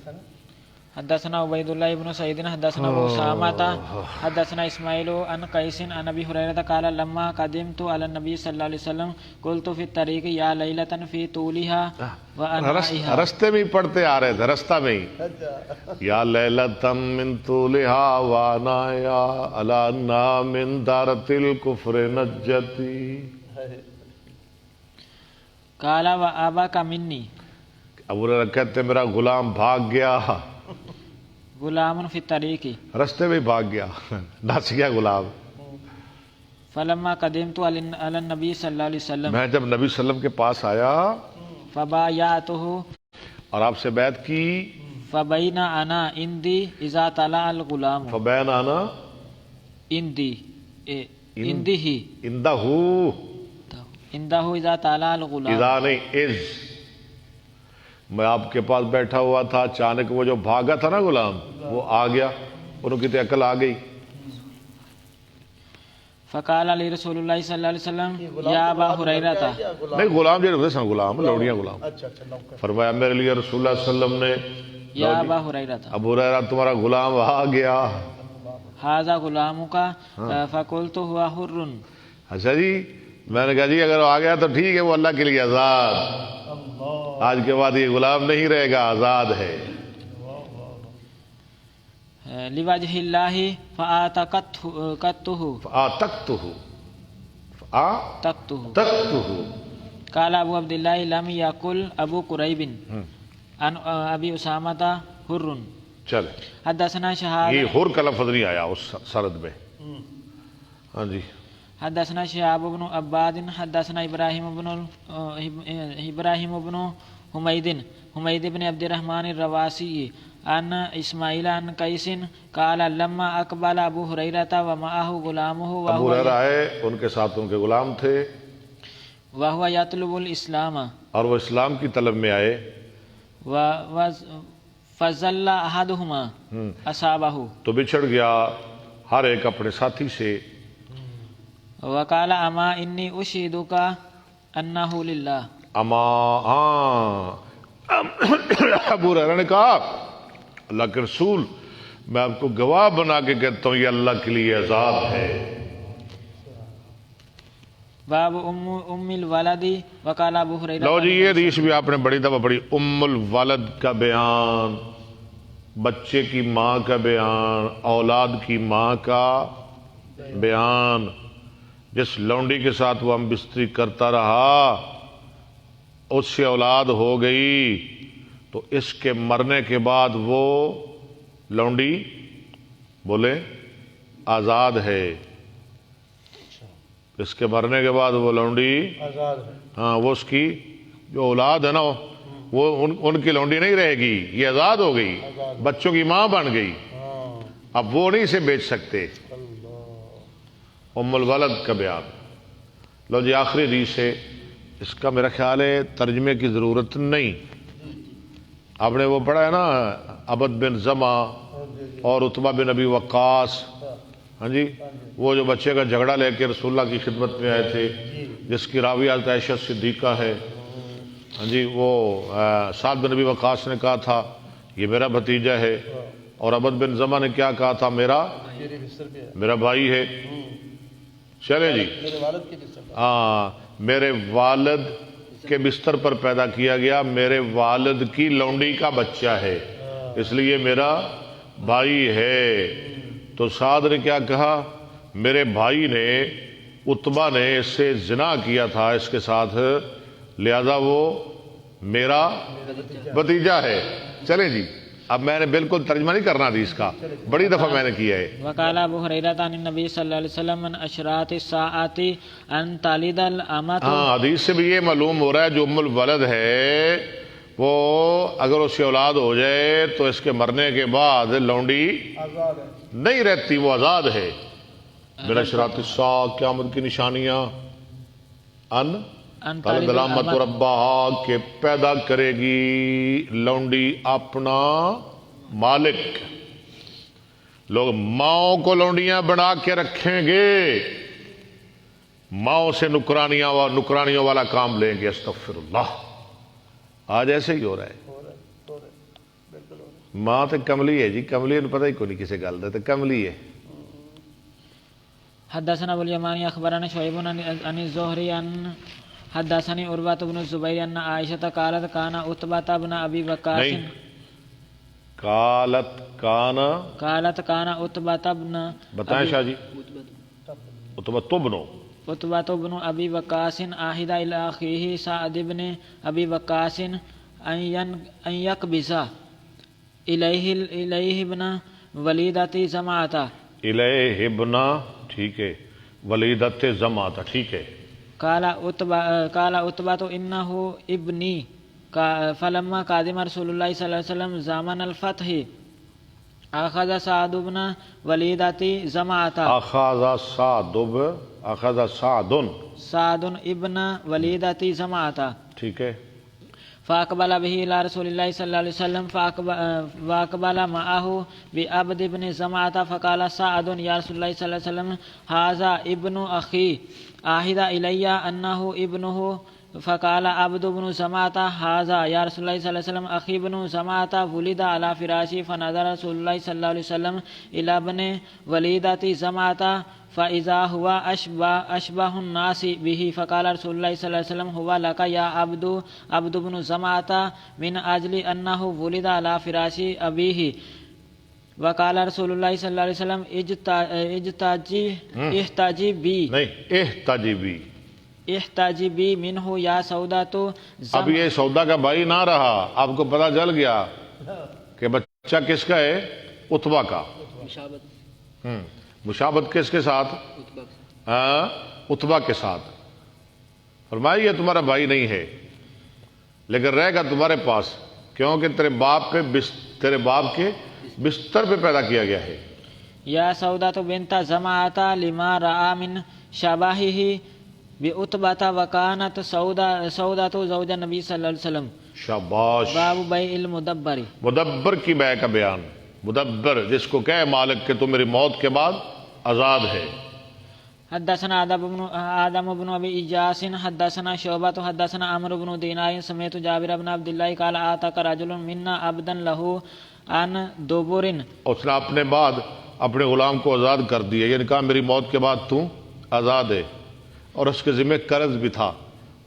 D: حدثنا عبید اللہ بن سعید حدثنا ابو اسامہ حدثنا اسماعیل عن قیس عن ابی ہریرہ قال لما قدمت علی النبی صلی اللہ علیہ وسلم قلت فی الطریق یا لیلۃ فی طولها وانائها.
A: رستے میں ہی پڑھتے آ رہے تھے، رستہ میں ہی. یا لیلۃ من طولها وعنائها الا انہا من دارت الکفر نجتی.
D: قال واباک منی.
A: ابو ہریرہ کہتے میرا غلام بھاگ گیا،
D: غلام فی الطریق،
A: رستے میں بھاگ گیا، نس گیا غلام.
D: فلما قدمت علی النبی صلی اللہ علیہ وسلم
A: میں جب نبی صلی اللہ علیہ وسلم کے پاس آیا
D: فبایعته
A: اور آپ سے بیعت کی،
D: فبین انا عندی اذا طلع الغلام.
A: فبین آنا
D: عندی عندی ہی
A: اندہ
D: عندہ اذا طلع الغلام.
A: اذا نہیں از. میں آپ کے پاس بیٹھا ہوا تھا، اچانک وہ جو بھاگا تھا نا غلام، وہ آ گیا، انہوں کی تو عقل آ گئی.
D: فقال علی رسول اللہ صلی اللہ علیہ وسلم یا ابا ہریرہ.
A: نہیں غلام جو غلام لوڑیاں غلام. فرمایا میرے لیے رسول اللہ صلی اللہ علیہ وسلم نے،
D: یا ابا ہریرہ،
A: ابو ہریرہ تمہارا غلام آ گیا.
D: ھذا غلامک فقلت هو حر.
A: اچھا جی، میں نے کہا جی اگر وہ آ گیا تو ٹھیک ہے، وہ اللہ کے لیے آزاد، آج کے بعد یہ غلام نہیں رہے گا، آزاد ہے.
D: لوجہ اللہ فآتقته قال ابو عبد اللہ لم یقل ابو قریب عن ابی اسامہ حر.
A: چلے
D: حدثنا شہاب،
A: یہ حر کا لفظ نہیں آیا اس سرد میں. ہاں جی.
D: حدثنا شهاب بن عباد حدثنا ابراہیم بن حمید بن عبد الرحمن الرواسی عن اسماعیل عن قیس قال لما اقبل ابو ہریرہ ومعه غلامه
A: ابو ہریرہ آئے، ان کے ساتھ ان کے غلام تھے،
D: وهو يطلب الاسلام،
A: اور وہ اسلام کی طلب میں آئے.
D: فزل احدهما اصابه،
A: تو بچھڑ گیا ہر ایک اپنے ساتھی سے.
D: وقال اما انی اشہدک انہ للہ.
A: اما ابو ہریرہ نے کہا اللہ کے رسول میں آپ کو گواہ بنا کے کہتا ہوں یہ اللہ کے لیے آزاد ہے.
D: باب ام الولد وقال ابو ہریرہ.
A: لو جی یہ حدیث بھی آپ نے بڑی دفعہ پڑھی. ام الولد کا بیان، بچے کی ماں کا بیان، اولاد کی ماں کا بیان. جس لونڈی کے ساتھ وہ ہم بستری کرتا رہا اس سے اولاد ہو گئی تو اس کے مرنے کے بعد وہ لونڈی بولے آزاد ہے. اس کے مرنے کے بعد وہ لونڈی
B: آزاد ہے.
A: ہاں، وہ اس کی جو اولاد ہے نا وہ ان کی لونڈی نہیں رہے گی، یہ آزاد ہو گئی، بچوں کی ماں بن گئی. اب وہ نہیں اسے بیچ سکتے. ام الولد کا بیان. لو جی آخری حدیث ہے، اس کا میرا خیال ہے ترجمے کی ضرورت نہیں. آپ نے وہ پڑھا ہے نا عبد بن زمع اور عتبہ بن ابی وقاص. ہاں جی، وہ جو بچے کا جھگڑا لے کے رسول اللہ کی خدمت میں آئے تھے، جس کی راوی حضرت عائشہ صدیقہ ہے. ہاں جی، وہ سعد بن ابی وقاص نے کہا تھا یہ میرا بھتیجا ہے، اور عبد بن زمع نے کیا کہا تھا میرا بھائی ہے. چلے جی
B: میرے والد کے بستر پر.
A: ہاں میرے والد کے بستر پر پیدا کیا گیا، میرے والد کی لونڈی کا بچہ ہے، اس لیے میرا بھائی ہے. تو سعد نے کیا کہا؟ میرے بھائی نے، عتبہ نے اس سے زنا کیا تھا اس کے ساتھ، لہذا وہ میرا بھتیجا ہے. چلیں جی، اب میں نے بالکل ترجمہ نہیں کرنا حدیث کا، بڑی دفعہ میں نے کیا ہے.
D: وقال ابو هريرة عن النبي صلى الله عليه وسلم من اشراط الساعة ان تلد الامة.
A: ہاں حدیث سے بھی یہ معلوم ہو رہا ہے جو ام الولد ہے وہ اگر اس کی اولاد ہو جائے تو اس کے مرنے کے بعد لونڈی
B: آزاد ہے.
A: نہیں رہتی، وہ آزاد ہے. میرا شراط الساعہ، قیامت کی نشانیاں، ان طلب علامت ربہ کہ پیدا کرے گی لونڈی اپنا مالک. لوگ ماؤں کو لونڈیاں بنا کے رکھیں گے، ماؤں سے نکرانیوں والا کام لیں گے. استغفر اللہ. آج ایسے ہی ہو رہا ہے.
B: بالکل ہو رہا
A: ماں تو کملی ہے جی، کملی نے پتہ ہی کوئی نہیں کسے گل دے، تو کملی ہے.
D: حدثنا ابو اليماني اخبرنا شعيب عن الزهري عن حدثني عروة بن الزبير ان عائشة قالت كان عتبة بن ابي وقاص.
A: نہیں، قالت
D: كان عتبة بن
A: بتائیں شاہ جی. عتبہ تبنو
D: عتبة بن ابي وقاص عهد الى اخيه سعد بن ابي وقاص ان يقبض اليه ابن وليدة زمعة.
A: الیہ ابن، ٹھیک ہے، ولیدت زمعہ، ٹھیک ہے.
D: قال عتبة انه ابني فلما قادم رسول الله صلى الله عليه وسلم زمن الفتح اخذ سعد بن وليدة زمعة.
A: اخذ
D: سعد ابن وليدة زمعة.
A: ٹھیک ہے.
D: فاقبل به الى رسول الله صلى الله عليه وسلم فاقبل معه بعبد بن زمعة فقال سعد يا رسول الله صلى الله عليه وسلم هذا ابن اخي عهد الي انه ابنه. فقال عبد بن زمعة هذا يا رسول الله صلى الله عليه وسلم اخي بن زمعة ولد على فراشي. فنظر رسول الله صلى الله عليه وسلم الى ابن وليدة زمعة فإذا هو أشبه الناس به. فقال رسول الله صلى الله عليه وسلم هو لك يا عبد بن زمعة من أجل أنه ولد على فراش أبيه. وقال رسول الله صلى الله عليه وسلم احتاجی بی منہ یا سودا. تو
A: اب یہ سودا کا بھائی نہ رہا، آپ کو پتہ چل گیا کہ بچہ کس کا ہے؟ عتبہ کا. مشابہت کس کے ساتھ؟ عتبہ کے ساتھ. فرمایا یہ تمہارا بھائی نہیں ہے لیکن رہے گا تمہارے پاس، کیونکہ تیرے باپ کے بستر پہ پیدا کیا گیا ہے.
D: یا سودۃ بنت زمعۃ لما رأى من شباہہ بعتبہ وکانت سودۃ زوج النبی صلی اللہ علیہ وسلم.
A: شاباش.
D: باب بیع المدبر.
A: مدبر کی بیع کا بیان. مدبر جس کو کہے مالک کہ تو میری موت کے بعد آزاد ہے.
D: حدثنا آدم بن ابی ایاس حدثنا شعبۃ حدثنا عمرو بن دینار سمعت جابر بن عبد اللہ قال اعتق رجل منا عبدا له عن دبر.
A: اس نے اپنے بعد اپنے غلام کو آزاد کر دیا، یعنی کہا میری موت کے بعد تو آزاد ہے، اور اس کے ذمہ قرض بھی تھا،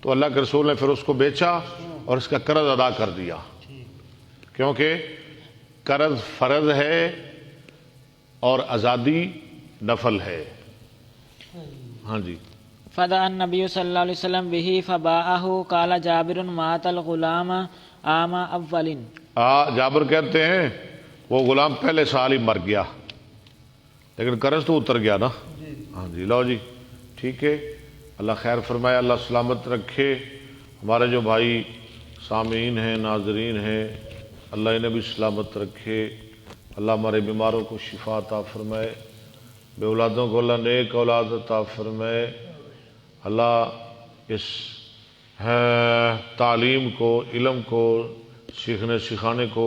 A: تو اللہ کے رسول نے پھر اس کو بیچا اور اس کا قرض ادا کر دیا، کیونکہ قرض فرض ہے اور آزادی نفل ہے. ہاں جی.
D: فدعا النبی صلی اللہ علیہ وسلم به فباعه قال جابر مات الغلام عام اول.
A: جابر کہتے ہیں وہ غلام پہلے سال ہی مر گیا لیکن قرض تو اتر گیا نا. ہاں جی. لو جی ٹھیک ہے. اللہ خیر فرمائے، اللہ سلامت رکھے. ہمارے جو بھائی سامعین ہیں، ناظرین ہیں، اللہ انہیں بھی سلامت رکھے. اللہ ہمارے بیماروں کو شفا عطا فرمائے، بے اولادوں کو اللہ نیک اولاد عطا فرمائے. اللہ اس تعلیم کو، علم کو، سیکھنے سکھانے کو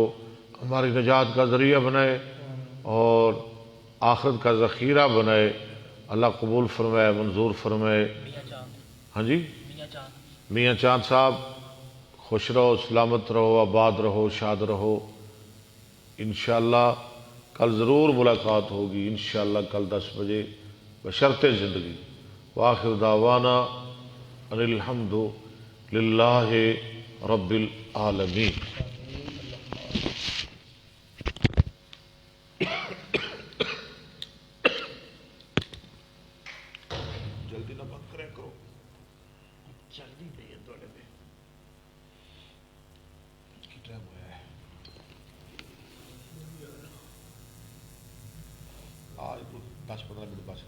A: ہماری نجات کا ذریعہ بنائے اور آخرت کا ذخیرہ بنائے. اللہ قبول فرمائے، منظور فرمائے. ہاں جی. میاں چاند صاحب خوش رہو، سلامت رہو، آباد رہو، شاد رہو. انشاءاللہ کل ضرور ملاقات ہوگی، انشاءاللہ کل 10 بجے بشرط زندگی. وآخر دعوانا ان الحمد للہ رب العالمین. جلدی نہ بند کریں کرو.
B: جلدی نہیں ہے تھوڑے پہ.
A: ٹائم ہوا ہے آج 10-15 منٹ بس.